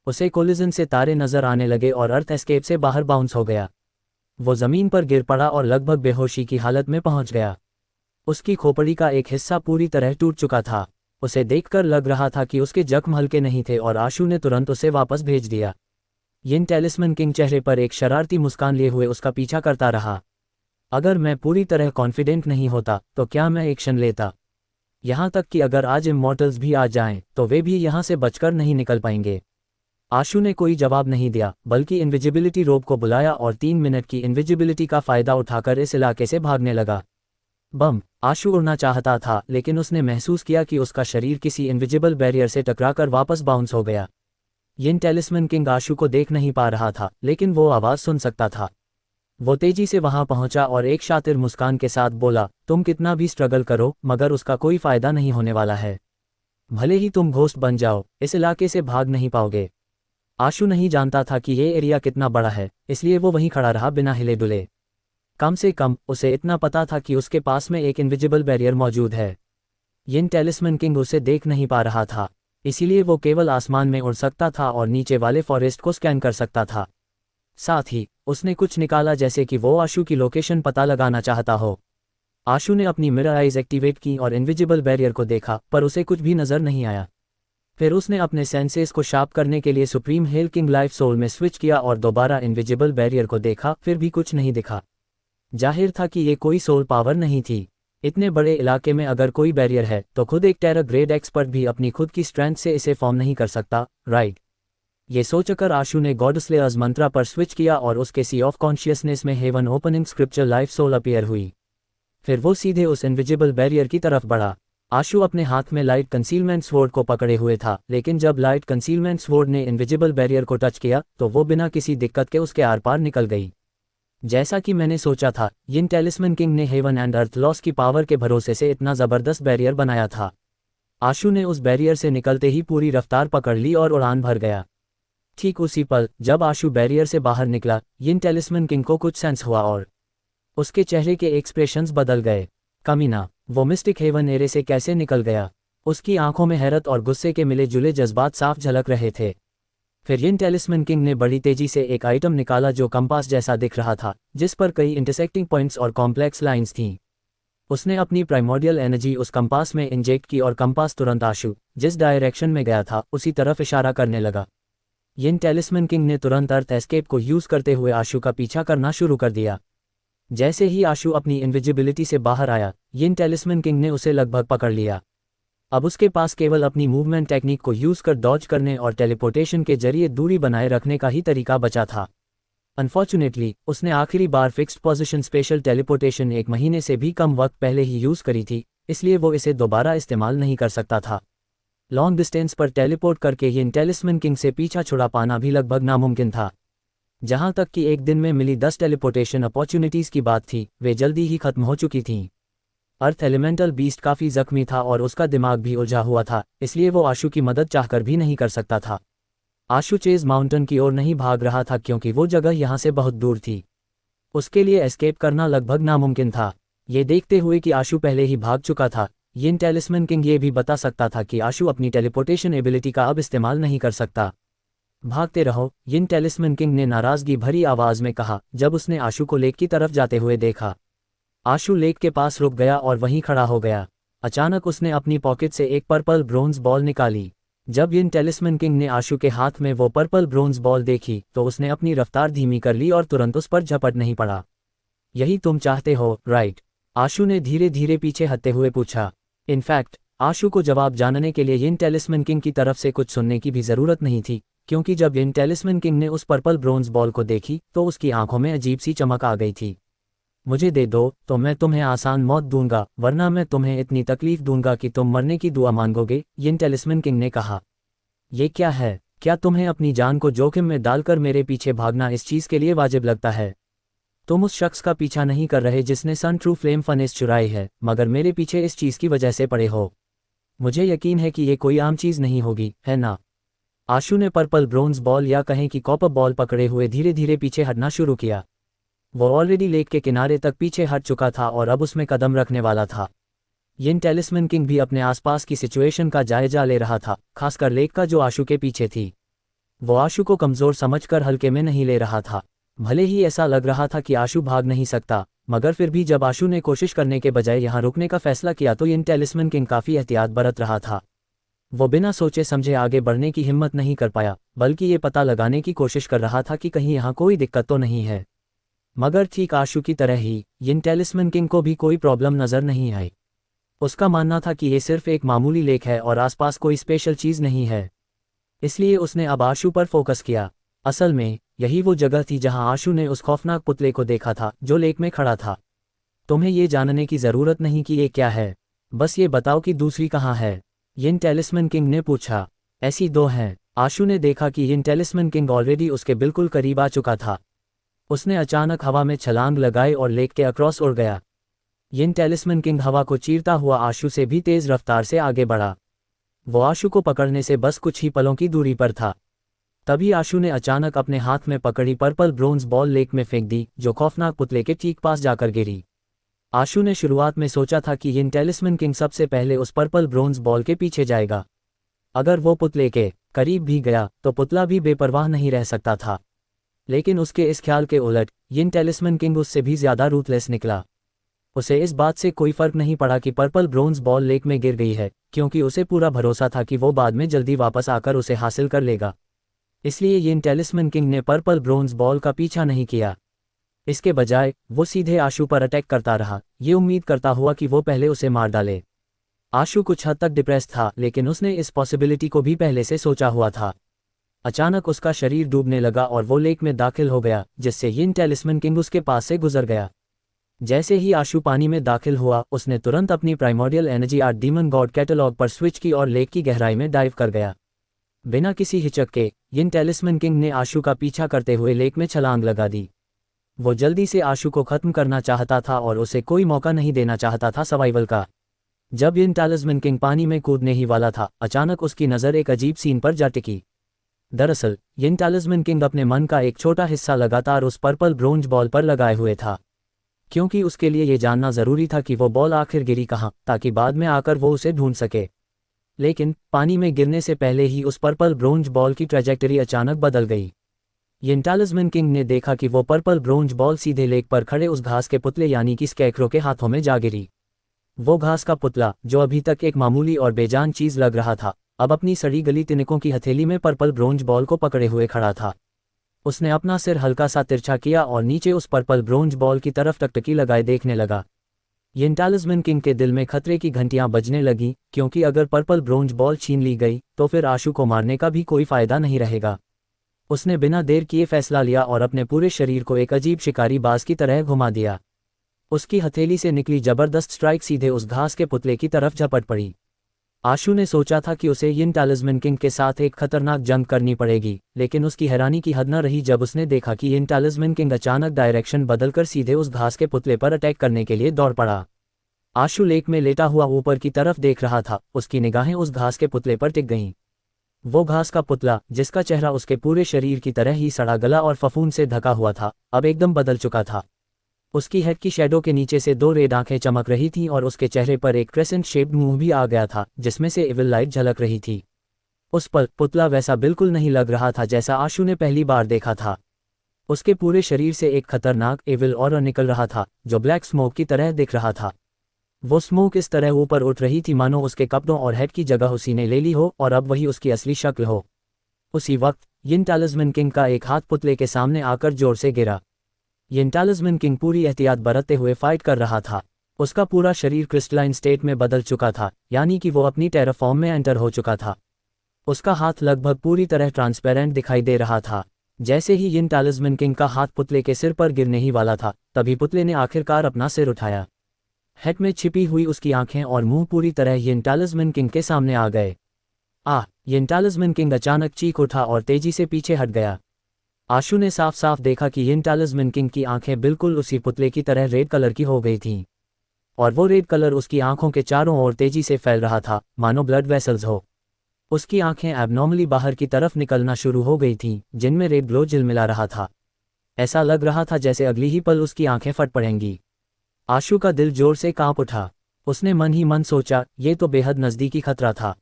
उसे कोलिजन से तारे नजर आने लगे और अर्थ एस्केप से बाहर बाउंस हो गया। वो जमीन पर गिर पड़ा और लगभग बेहोशी की हालत में पहुंच गया। उसकी खोपड़ी का एक हिस्सा पूरी तरह टूट चुका था। उसे देखकर लग रहा था कि उसके जख्म हल्के नहीं थे और आशु ने तुरंत उसे वापस भेज दिया। यिन टेलिस्मन किंग चेहरे पर एक शरारती मुस्कान लिए हुए उसका पीछा करता रहा। अगर मैं पूरी तरह कॉन्फिडेंट नहीं होता तो क्या मैं एक्शन लेता? यहाँ तक कि अगर आज इमॉर्टल्स भी आ जाएं तो वे भी यहाँ से बचकर नहीं निकल पाएंगे। आशु ने कोई जवाब नहीं दिया, बल्कि इनविजिबिलिटी रोब को बुलाया और 3 मिनट की इनविजिबिलिटी का फ़ायदा उठाकर इस इलाके से भागने लगा। बम! आशु उड़ना चाहता था, लेकिन उसने महसूस किया कि उसका शरीर किसी इनविजिबल बैरियर से टकराकर वापस बाउंस हो गया। यिन टेलिस्मन किंग आशु को देख नहीं पा रहा था, लेकिन वो आवाज़ सुन सकता था। वो तेजी से वहां पहुंचा और एक शातिर मुस्कान के साथ बोला, तुम कितना भी स्ट्रगल करो मगर उसका कोई फ़ायदा नहीं होने वाला है। भले ही तुम घोस्ट बन जाओ, इस इलाके से भाग नहीं पाओगे। आशु नहीं जानता था कि ये एरिया कितना बड़ा है, इसलिए वो वहीं खड़ा रहा बिना हिले डुले। कम से कम उसे इतना पता था कि उसके पास में एक इनविजिबल बैरियर मौजूद है। यिन टेलिस्मन किंग उसे देख नहीं पा रहा था, इसीलिए वो केवल आसमान में उड़ सकता था और नीचे वाले फॉरेस्ट को स्कैन कर सकता था। साथ ही उसने कुछ निकाला जैसे कि वो आशु की लोकेशन पता लगाना चाहता हो। आशु ने अपनी मिरर आइज एक्टिवेट की और इनविजिबल बैरियर को देखा, पर उसे कुछ भी नजर नहीं आया। फिर उसने अपने सेंसेस को शार्प करने के लिए supreme hell king life soul में स्विच किया और दोबारा इनविजिबल बैरियर को देखा, फिर भी कुछ नहीं दिखा। जाहिर था कि ये कोई सोल पावर नहीं थी। इतने बड़े इलाके में अगर कोई बैरियर है तो खुद एक टेरा ग्रेड एक्सपर्ट भी अपनी खुद की स्ट्रेंथ से इसे फॉर्म नहीं कर सकता, राइट? ये सोचकर आशु ने गॉड स्लेयर्स मंत्रा पर स्विच किया और उसके सी ऑफ कॉन्शियसनेस में heaven opening scripture life soul appear हुई। फिर वो सीधे उस इनविजिबल बैरियर की तरफ बढ़ा। आशु अपने हाथ में लाइट कंसीलमेंट स्वॉर्ड को पकड़े हुए था, लेकिन जब लाइट कंसीलमेंट स्वॉर्ड ने इनविजिबल बैरियर को टच किया तो वो बिना किसी दिक्कत के उसके आर पार निकल गई। जैसा कि मैंने सोचा था, यिन टेलिस्मन किंग ने हेवन एंड अर्थ लॉस की पावर के भरोसे से इतना ज़बरदस्त बैरियर बनाया था। आशु ने उस बैरियर से निकलते ही पूरी रफ्तार पकड़ ली और उड़ान भर गया। ठीक उसी पल जब आशु बैरियर से बाहर निकला, यिन टेलिस्मन किंग को कुछ सेंस हुआ और उसके चेहरे के एक्सप्रेशंस बदल गए। कमीना, वो मिस्टिक हेवन एरे से कैसे निकल गया? उसकी आंखों में हैरत और गुस्से के मिले जुले जज्बात साफ झलक रहे थे। फिर यिन टेलिस्मन किंग ने बड़ी तेजी से एक आइटम निकाला जो कंपास जैसा दिख रहा था, जिस पर कई इंटरसेक्टिंग पॉइंट्स और कॉम्प्लेक्स लाइंस थीं। उसने अपनी प्राइमोर्डियल एनर्जी उस कंपास में इंजेक्ट की और कंपास तुरंत आशु जिस डायरेक्शन में गया था उसी तरफ इशारा करने लगा। यिन टेलिस्मन किंग ने तुरंत अर्थ एस्केप को यूज करते हुए आशु का पीछा करना शुरू कर दिया। जैसे ही आशु अपनी इनविजिबिलिटी से बाहर आया, यिन टेलिस्मन किंग ने उसे लगभग पकड़ लिया। अब उसके पास केवल अपनी मूवमेंट टेक्निक को यूज कर डॉज करने और टेलीपोर्टेशन के जरिए दूरी बनाए रखने का ही तरीका बचा था। अनफॉर्चुनेटली, उसने आखिरी बार फिक्स्ड पोजीशन स्पेशल टेलीपोर्टेशन 1 महीने से भी कम वक्त पहले ही यूज करी थी, इसलिए वो इसे दोबारा इस्तेमाल नहीं कर सकता था। लॉन्ग डिस्टेंस पर टेलीपोर्ट करके यिन टेलिस्मन किंग से पीछा छुड़ा पाना भी लगभग नामुमकिन था। जहां तक कि एक दिन में मिली 10 टेलीपोर्टेशन अपॉर्चुनिटीज की बात थी, वे जल्दी ही खत्म हो चुकी थीं। अर्थ एलिमेंटल बीस्ट काफ़ी जख्मी था और उसका दिमाग भी उलझा हुआ था, इसलिए वो आशु की मदद चाहकर भी नहीं कर सकता था। आशु चेज माउंटेन की ओर नहीं भाग रहा था क्योंकि वो जगह यहाँ से बहुत दूर थी। उसके लिए एस्केप करना लगभग नामुमकिन था। ये देखते हुए कि आशु पहले ही भाग चुका था, यिन टेलिस्मन किंग ये भी बता सकता था कि आशु अपनी टेलीपोर्टेशन एबिलिटी का अब इस्तेमाल नहीं कर सकता। भागते रहो, यिन टेलिस्मन किंग ने नाराज़गी भरी आवाज़ में कहा जब उसने आशु को लेक की तरफ जाते हुए देखा। आशु लेक के पास रुक गया और वहीं खड़ा हो गया। अचानक उसने अपनी पॉकेट से एक पर्पल ब्रोंज बॉल निकाली। जब यिन टेलिस्मन किंग ने आशु के हाथ में वो पर्पल ब्रोंज बॉल देखी तो उसने अपनी रफ्तार धीमी कर ली और तुरंत उस पर झपट नहीं पड़ा। यही तुम चाहते हो, राइट? आशु ने धीरे धीरे पीछे हटते हुए पूछा। इनफैक्ट, आशु को जवाब जानने के लिए यिन टेलिस्मन किंग की तरफ से कुछ सुनने की भी ज़रूरत नहीं थी, क्योंकि जब यिन टेलिस्मन किंग ने उस पर्पल ब्रोंज बॉल को देखी तो उसकी आंखों में अजीब सी चमक आ गई थी। मुझे दे दो तो मैं तुम्हें आसान मौत दूंगा, वरना मैं तुम्हें इतनी तकलीफ दूंगा कि तुम मरने की दुआ मांगोगे, यिन टेलिस्मन किंग ने कहा। ये क्या है? क्या तुम्हें अपनी जान को जोखिम में डालकर मेरे पीछे भागना इस चीज़ के लिए वाजिब लगता है? तुम उस शख्स का पीछा नहीं कर रहे जिसने सन ट्रू फ्लेम फनेस चुराई है, मगर मेरे पीछे इस चीज़ की वजह से पड़े हो। मुझे यकीन है कि ये कोई आम चीज़ नहीं होगी, है ना? आशु ने पर्पल ब्रोंज बॉल या कहें कि कॉपर बॉल पकड़े हुए धीरे धीरे पीछे हटना शुरू किया। वो ऑलरेडी लेक के किनारे तक पीछे हट चुका था और अब उसमें कदम रखने वाला था। यिन टेलिस्मन किंग भी अपने आसपास की सिचुएशन का जायजा ले रहा था, खासकर लेक का जो आशु के पीछे थी। वो आशु को कमज़ोर समझकर हल्के में नहीं ले रहा था। भले ही ऐसा लग रहा था कि आशु भाग नहीं सकता, मगर फिर भी जब आशु ने कोशिश करने के बजाय यहाँ रुकने का फैसला किया तो यिन टेलिस्मन किंग काफ़ी एहतियात बरत रहा था। वो बिना सोचे समझे आगे बढ़ने की हिम्मत नहीं कर पाया, बल्कि ये पता लगाने की कोशिश कर रहा था कि कहीं यहाँ कोई दिक्कत तो नहीं है। मगर ठीक आशु की तरह ही यिन टेलिस्मन किंग को भी कोई प्रॉब्लम नज़र नहीं आई। उसका मानना था कि ये सिर्फ एक मामूली लेक है और आसपास कोई स्पेशल चीज़ नहीं है, इसलिए उसने अब आशु पर फोकस किया। असल में यही वो जगह थी जहां आशु ने उस खौफनाक पुतले को देखा था जो लेक में खड़ा था। तुम्हें ये जानने की ज़रूरत नहीं कि ये क्या है, बस ये बताओ कि दूसरी कहाँ है, यिन टेलिस्मन किंग ने पूछा। ऐसी 2 हैं। आशु ने देखा कि यिन टेलिस्मन किंग ऑलरेडी उसके बिल्कुल करीब आ चुका था। उसने अचानक हवा में छलांग लगाई और लेक के अक्रॉस उड़ गया। यिन टेलिस्मन किंग हवा को चीरता हुआ आशु से भी तेज़ रफ्तार से आगे बढ़ा। वो आशु को पकड़ने से बस कुछ ही पलों की दूरी पर था। तभी आशु ने अचानक अपने हाथ में पकड़ी पर्पल ब्रोंज बॉल लेक में फेंक दी, जो खौफनाक पुतले के ठीक पास जाकर गिरी। आशु ने शुरुआत में सोचा था कि यिन टेलिस्मन किंग सबसे पहले उस पर्पल ब्रोंज बॉल के पीछे जाएगा। अगर वो पुतले के करीब भी गया तो पुतला भी बेपरवाह नहीं रह सकता था। लेकिन उसके इस ख्याल के उलट यिन टेलिस्मन किंग उससे भी ज़्यादा रूथलेस निकला। उसे इस बात से कोई फर्क नहीं पड़ा कि पर्पल ब्रोंज बॉल लेक में गिर गई है, क्योंकि उसे पूरा भरोसा था कि वो बाद में जल्दी वापस आकर उसे हासिल कर लेगा। इसलिए यिन टेलिस्मन किंग ने पर्पल ब्रोंज बॉल का पीछा नहीं किया। इसके बजाय वो सीधे आशु पर अटैक करता रहा, ये उम्मीद करता हुआ कि वो पहले उसे मार डाले। आशु कुछ हद तक डिप्रेस था, लेकिन उसने इस पॉसिबिलिटी को भी पहले से सोचा हुआ था। अचानक उसका शरीर डूबने लगा और वो लेक में दाखिल हो गया, जिससे यिन टेलिस्मन किंग उसके पास से गुजर गया। जैसे ही आशु पानी में दाखिल हुआ, उसने तुरंत अपनी primordial energy art demon God catalogue पर स्विच की और लेक की गहराई में डाइव कर गया। बिना किसी हिचक के यिन टेलिस्मन किंग ने आशु का पीछा करते हुए लेक में छलांग लगा दी। वो जल्दी से आशु को खत्म करना चाहता था और उसे कोई मौका नहीं देना चाहता था सर्वाइवल का। जब यिन टालिस्मैन किंग पानी में कूदने ही वाला था, अचानक उसकी नज़र एक अजीब सीन पर जा टिकी। दरअसल यिन टालिस्मैन किंग अपने मन का एक छोटा हिस्सा लगातार उस पर्पल ब्रोंज बॉल पर लगाए हुए था, क्योंकि उसके लिए ये जानना ज़रूरी था कि वो बॉल आखिर गिरी कहाँ, ताकि बाद में आकर वो उसे ढूंढ सके। लेकिन पानी में गिरने से पहले ही उस पर्पल ब्रोंज बॉल की ट्रैजेक्टरी अचानक बदल गई। यिन टालिस्मैन किंग ने देखा कि वो पर्पल ब्रोंज बॉल सीधे लेक पर खड़े उस घास के पुतले यानी कि स्कैरेक्रो के हाथों में जा गिरी। वो घास का पुतला, जो अभी तक एक मामूली और बेजान चीज़ लग रहा था, अब अपनी सड़ी गली तिनकों की हथेली में पर्पल ब्रोंज बॉल को पकड़े हुए खड़ा था। उसने अपना सिर हल्का सा तिरछा किया और नीचे उस पर्पल ब्रोंज बॉल की तरफ टकटकी लगाए देखने लगा। यिन टालिस्मैन किंग के दिल में खतरे की घंटियां बजने लगीं, क्योंकि अगर पर्पल ब्रोंज बॉल छीन ली गई तो फिर आशु को मारने का भी कोई फायदा नहीं रहेगा। उसने बिना देर किए फैसला लिया और अपने पूरे शरीर को एक अजीब शिकारी बाज की तरह घुमा दिया। उसकी हथेली से निकली जबरदस्त स्ट्राइक सीधे उस घास के पुतले की तरफ झपट पड़ी। आशु ने सोचा था कि उसे यिन टालिस्मैन किंग के साथ एक खतरनाक जंग करनी पड़ेगी, लेकिन उसकी हैरानी की हद न रही जब उसने देखा कि यिन टालिस्मैन किंग अचानक डायरेक्शन बदलकर सीधे उस घास के पुतले पर अटैक करने के लिए दौड़ पड़ा। आशु लेक में लेटा हुआ ऊपर की तरफ देख रहा था, उसकी निगाहें उस घास के पुतले पर टिक गईं। वो घास का पुतला, जिसका चेहरा उसके पूरे शरीर की तरह ही सड़ा गला और फफूंद से ढका हुआ था, अब एकदम बदल चुका था। उसकी हेड की शैडो के नीचे से 2 रेड आंखें चमक रही थीं और उसके चेहरे पर एक क्रेसेंट शेप्ड मुंह भी आ गया था, जिसमें से इविल लाइट झलक रही थी। उस पर पुतला वैसा बिल्कुल नहीं लग रहा था जैसा आशु ने पहली बार देखा था। उसके पूरे शरीर से एक खतरनाक इविल ऑरा निकल रहा था, जो ब्लैक स्मोक की तरह दिख रहा था। वो स्मोक इस तरह ऊपर उठ रही थी मानो उसके कपड़ों और हेड की जगह उसी ने ले ली हो और अब वही उसकी असली शक्ल हो। उसी वक्त यिन टालिस्मैन किंग का एक हाथ पुतले के सामने आकर जोर से गिरा। यिन टालिस्मैन किंग पूरी एहतियात बरतते हुए फाइट कर रहा था। उसका पूरा शरीर क्रिस्टलाइन स्टेट में बदल चुका था, यानी कि वो अपनी टेरा फॉर्म में एंटर हो चुका था। उसका हाथ लगभग पूरी तरह ट्रांसपेरेंट दिखाई दे रहा था। जैसे ही यिन टालिस्मैन किंग का हाथ पुतले के सिर पर गिरने ही वाला था, तभी पुतले ने आखिरकार अपना सिर उठाया। हेड में छिपी हुई उसकी आंखें और मुंह पूरी तरह यिन टालिस्मैन किंग के सामने आ गए। यिन टालिस्मैन किंग अचानक चीख उठा और तेजी से पीछे हट गया। आशु ने साफ साफ देखा कि यिन टालिस्मैन किंग की आंखें बिल्कुल उसी पुतले की तरह रेड कलर की हो गई थीं, और वो रेड कलर उसकी आंखों के चारों ओर तेजी से फैल रहा था, मानो ब्लड वेसल्स हो। उसकी आंखें एबनॉर्मली बाहर की तरफ निकलना शुरू हो गई थीं, जिनमें रेड ग्लो झिलमिला रहा था। ऐसा लग रहा था जैसे अगली ही पल उसकी आंखें फट पड़ेंगी। आशु का दिल जोर से कांप उठा। उसने मन ही मन सोचा, ये तो बेहद नज़दीकी खतरा था।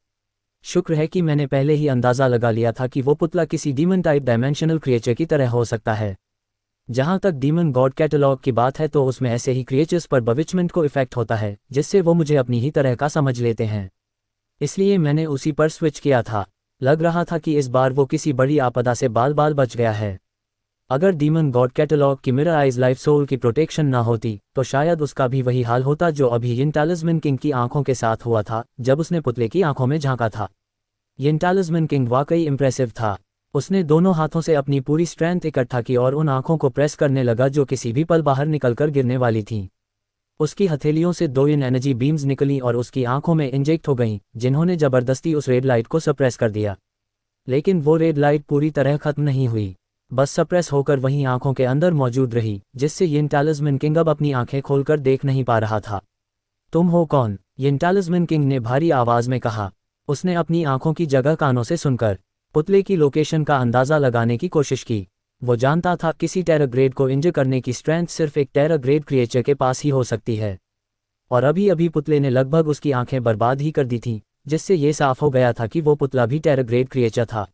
शुक्र है कि मैंने पहले ही अंदाज़ा लगा लिया था कि वो पुतला किसी डीमन टाइप डायमेंशनल क्रिएचर की तरह हो सकता है। जहाँ तक डीमन गॉड कैटलॉग की बात है तो उसमें ऐसे ही क्रिएचर्स पर बविचमेंट को इफेक्ट होता है, जिससे वो मुझे अपनी ही तरह का समझ लेते हैं। इसलिए मैंने उसी पर स्विच किया था। लग रहा था कि इस बार वो किसी बड़ी आपदा से बाल बाल बच गया है। अगर डीमन गॉड कैटलॉग की मिरर आइज लाइफ सोल की प्रोटेक्शन ना होती तो शायद उसका भी वही हाल होता जो अभी यिन टालिस्मैन किंग की आंखों के साथ हुआ था जब उसने पुतले की आंखों में झांका था। यिन टालिस्मैन किंग वाकई इंप्रेसिव था। उसने दोनों हाथों से अपनी पूरी स्ट्रेंथ इकट्ठा की और उन आंखों को प्रेस करने लगा जो किसी भी पल बाहर निकलकर गिरने वाली थीं। उसकी हथेलियों से 2 इन एनर्जी बीम्स निकलीं और उसकी आंखों में इंजेक्ट हो गईं, जिन्होंने जबरदस्ती उस रेड लाइट को सप्रेस कर दिया। लेकिन वो रेड लाइट पूरी तरह खत्म नहीं हुई, बस सप्रेस होकर वहीं आंखों के अंदर मौजूद रही, जिससे यिन टालिस्मैन किंग अब अपनी आंखें खोलकर देख नहीं पा रहा था। तुम हो कौन? यिन टालिस्मैन किंग ने भारी आवाज में कहा। उसने अपनी आंखों की जगह कानों से सुनकर पुतले की लोकेशन का अंदाजा लगाने की कोशिश की। वो जानता था किसी टेरा ग्रेड को इंजर करने की स्ट्रेंथ सिर्फ एक टेरा ग्रेड क्रिएचर के पास ही हो सकती है, और अभी अभी पुतले ने लगभग उसकी आंखें बर्बाद ही कर दी थीं, जिससे ये साफ हो गया था कि वो पुतला भी टेरा ग्रेड क्रिएचर था।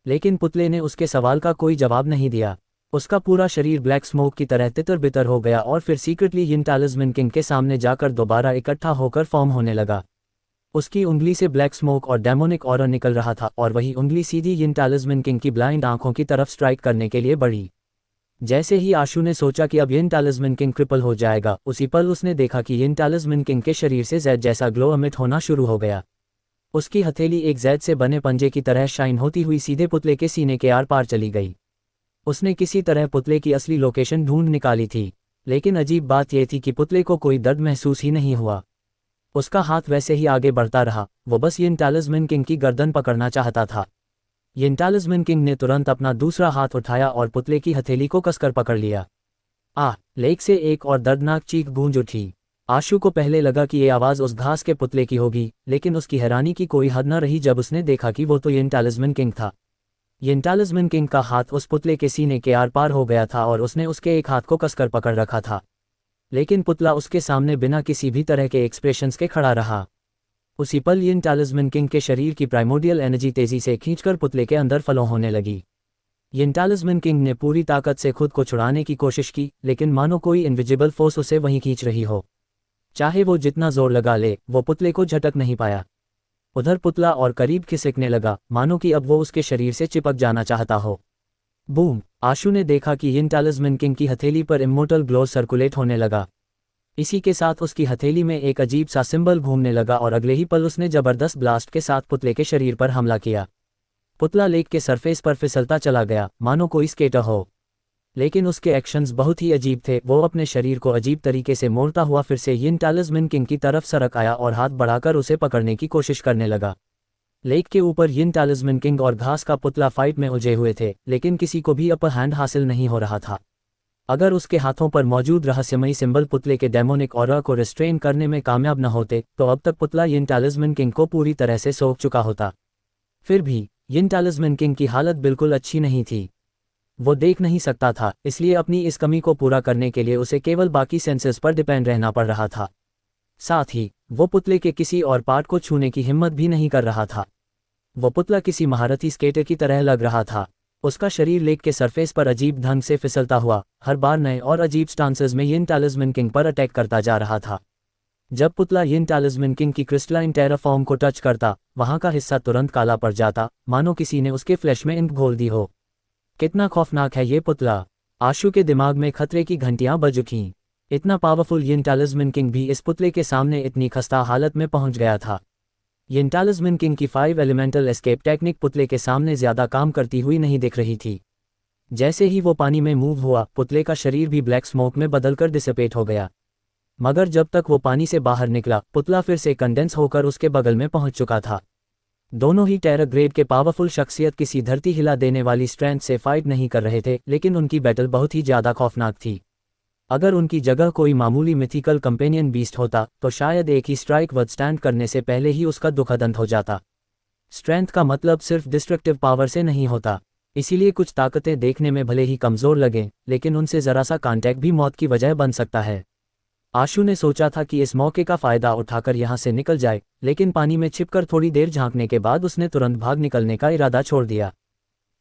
लेकिन पुतले ने उसके सवाल का कोई जवाब नहीं दिया। उसका पूरा शरीर ब्लैक स्मोक की तरह तितर बितर हो गया और फिर सीक्रेटली यिन टालिस्मैन किंग के सामने जाकर दोबारा इकट्ठा होकर फॉर्म होने लगा। उसकी उंगली से ब्लैक स्मोक और डेमोनिक ऑरा निकल रहा था और वही उंगली सीधी यिन टालिस्मैन किंग की ब्लाइंड आंखों की तरफ स्ट्राइक करने के लिए बढ़ी। जैसे ही आशु ने सोचा कि अब यिन टालिस्मैन किंग क्रिपल हो जाएगा, उसी पल उसने देखा कि यिन टालिस्मैन किंग के शरीर से जैद जैसा ग्लो अमिट होना शुरू हो गया। उसकी हथेली एक जैद से बने पंजे की तरह शाइन होती हुई सीधे पुतले के सीने के आर पार चली गई। उसने किसी तरह पुतले की असली लोकेशन ढूंढ निकाली थी, लेकिन अजीब बात यह थी कि पुतले को कोई दर्द महसूस ही नहीं हुआ। उसका हाथ वैसे ही आगे बढ़ता रहा, वो बस यिन टालिस्मैन किंग की गर्दन पकड़ना चाहता था। यिन टालिस्मैन किंग ने तुरंत अपना दूसरा हाथ उठाया और पुतले की हथेली को कसकर पकड़ लिया। लेक से एक और दर्दनाक चीख गूंज उठी। आशु को पहले लगा कि ये आवाज़ उस घास के पुतले की होगी, लेकिन उसकी हैरानी की कोई हद न रही जब उसने देखा कि वो तो यिन टालिस्मन किंग था। यिन टालिस्मन किंग का हाथ उस पुतले के सीने के आर पार हो गया था और उसने उसके एक हाथ को कसकर पकड़ रखा था। लेकिन पुतला उसके सामने बिना किसी भी तरह के एक्सप्रेशंस के खड़ा रहा। उसी पल यिन टालिस्मन किंग के शरीर की प्राइमोडियल एनर्जी तेजी से खींचकर पुतले के अंदर फ्लो होने लगी। यिन टालिस्मन किंग ने पूरी ताकत से खुद को छुड़ाने की कोशिश की, लेकिन मानो कोई इनविजिबल फोर्स उसे वहीं खींच रही हो। चाहे वो जितना जोर लगा ले, वो पुतले को झटक नहीं पाया। उधर पुतला और करीब खिसकने लगा, मानो कि अब वो उसके शरीर से चिपक जाना चाहता हो। बूम! आशु ने देखा कि यिन टालिस्मन किंग की हथेली पर इमोर्टल ग्लो सर्कुलेट होने लगा। इसी के साथ उसकी हथेली में एक अजीब सा सिंबल घूमने लगा और अगले ही पल उसने जबरदस्त ब्लास्ट के साथ पुतले के शरीर पर हमला किया। पुतला लेक के सरफेस पर फिसलता चला गया, मानो कोई स्केटर हो। लेकिन उसके एक्शंस बहुत ही अजीब थे। वो अपने शरीर को अजीब तरीके से मोड़ता हुआ फिर से यिन टालिस्मन किंग की तरफ सरक आया और हाथ बढ़ाकर उसे पकड़ने की कोशिश करने लगा। लेक के ऊपर यिन टालिस्मन किंग और घास का पुतला फाइट में उलझे हुए थे, लेकिन किसी को भी अपर हैंड हासिल नहीं हो रहा था। अगर उसके हाथों पर मौजूद रहस्यमयी सिंबल पुतले के डेमोनिक ऑरा को रिस्ट्रेन करने में कामयाब न होते, तो अब तक पुतला यिन टालिस्मन किंग को पूरी तरह से सोख चुका होता। फिर भी यिन टालिस्मन किंग की हालत बिल्कुल अच्छी नहीं थी। वो देख नहीं सकता था, इसलिए अपनी इस कमी को पूरा करने के लिए उसे केवल बाकी सेंसेस पर डिपेंड रहना पड़ रहा था। साथ ही वो पुतले के किसी और पार्ट को छूने की हिम्मत भी नहीं कर रहा था। वो पुतला किसी महारथी स्केटर की तरह लग रहा था। उसका शरीर लेक के सरफेस पर अजीब ढंग से फिसलता हुआ हर बार नए और अजीब स्टांसेस में यिन टालिस्मन किंग पर अटैक करता जा रहा था। जब पुतला यिन टालिस्मन किंग की क्रिस्टलाइन टेराफॉर्म को टच करता, वहां का हिस्सा तुरंत काला पड़ जाता, मानो किसी ने उसके फ्लैश में इंक घोल दी हो। कितना खौफनाक है ये पुतला! आशु के दिमाग में खतरे की घंटियां बज उठीं। इतना पावरफुल यिन टालिस्मन किंग भी इस पुतले के सामने इतनी खस्ता हालत में पहुंच गया था। यिन टालिस्मन किंग की 5 एलिमेंटल एस्केप टेक्निक पुतले के सामने ज्यादा काम करती हुई नहीं दिख रही थी। जैसे ही वो पानी में मूव हुआ, पुतले का शरीर भी ब्लैक स्मोक में बदलकर डिसिपेट हो गया। मगर जब तक वो पानी से बाहर निकला, पुतला फिर से कंडेंस होकर उसके बगल में पहुंच चुका था। दोनों ही टेरर ग्रेड के पावरफुल शख्सियत किसी धरती हिला देने वाली स्ट्रेंथ से फाइट नहीं कर रहे थे, लेकिन उनकी बैटल बहुत ही ज्यादा खौफनाक थी। अगर उनकी जगह कोई मामूली मिथिकल कंपेनियन बीस्ट होता, तो शायद एक ही स्ट्राइक विथस्टैंड करने से पहले ही उसका दुखद अंत हो जाता। स्ट्रेंथ का मतलब सिर्फ डिस्ट्रक्टिव पावर से नहीं होता। इसीलिए कुछ ताकतें देखने में भले ही कमजोर लगें, लेकिन उनसे जरा सा कांटेक्ट भी मौत की वजह बन सकता है। आशु ने सोचा था कि इस मौके का फायदा उठाकर यहां से निकल जाए, लेकिन पानी में छिपकर थोड़ी देर झांकने के बाद उसने तुरंत भाग निकलने का इरादा छोड़ दिया।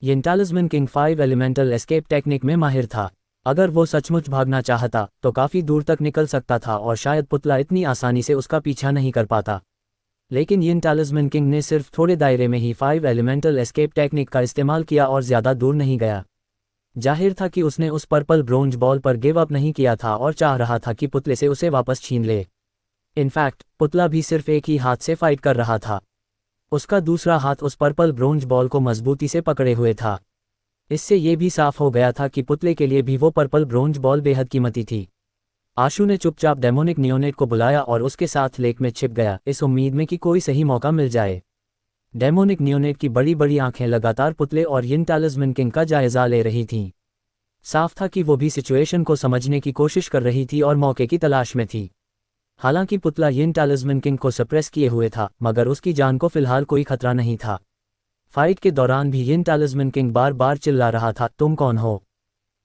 यिन टालिस्मन किंग 5 एलिमेंटल एस्केप टेक्निक में माहिर था। अगर वो सचमुच भागना चाहता, तो काफी दूर तक निकल सकता था और शायद पुतला इतनी आसानी से उसका पीछा नहीं कर पाता। लेकिन यिन टालिस्मन किंग ने सिर्फ थोड़े दायरे में ही 5 एलिमेंटल एस्केप टेक्निक का इस्तेमाल किया और ज्यादा दूर नहीं गया। जाहिर था कि उसने उस पर्पल ब्रोंज बॉल पर गिव अप नहीं किया था और चाह रहा था कि पुतले से उसे वापस छीन ले। इनफैक्ट पुतला भी सिर्फ एक ही हाथ से फाइट कर रहा था। उसका दूसरा हाथ उस पर्पल ब्रोंज बॉल को मजबूती से पकड़े हुए था। इससे ये भी साफ हो गया था कि पुतले के लिए भी वो पर्पल ब्रोंज बॉल बेहद कीमती थी। आशु ने चुपचाप डेमोनिक नियोनेट को बुलाया और उसके साथ लेक में छिप गया, इस उम्मीद में कि कोई सही मौका मिल जाए। डेमोनिक नियोनेट की बड़ी बड़ी आंखें लगातार पुतले और यिन टालिस्मन किंग का जायजा ले रही थीं। साफ था कि वो भी सिचुएशन को समझने की कोशिश कर रही थी और मौके की तलाश में थी। हालांकि पुतला यिन टालिस्मन किंग को सप्रेस किए हुए था, मगर उसकी जान को फिलहाल कोई खतरा नहीं था। फाइट के दौरान भी यिन टालिस्मन किंग बार बार चिल्ला रहा था, तुम कौन हो?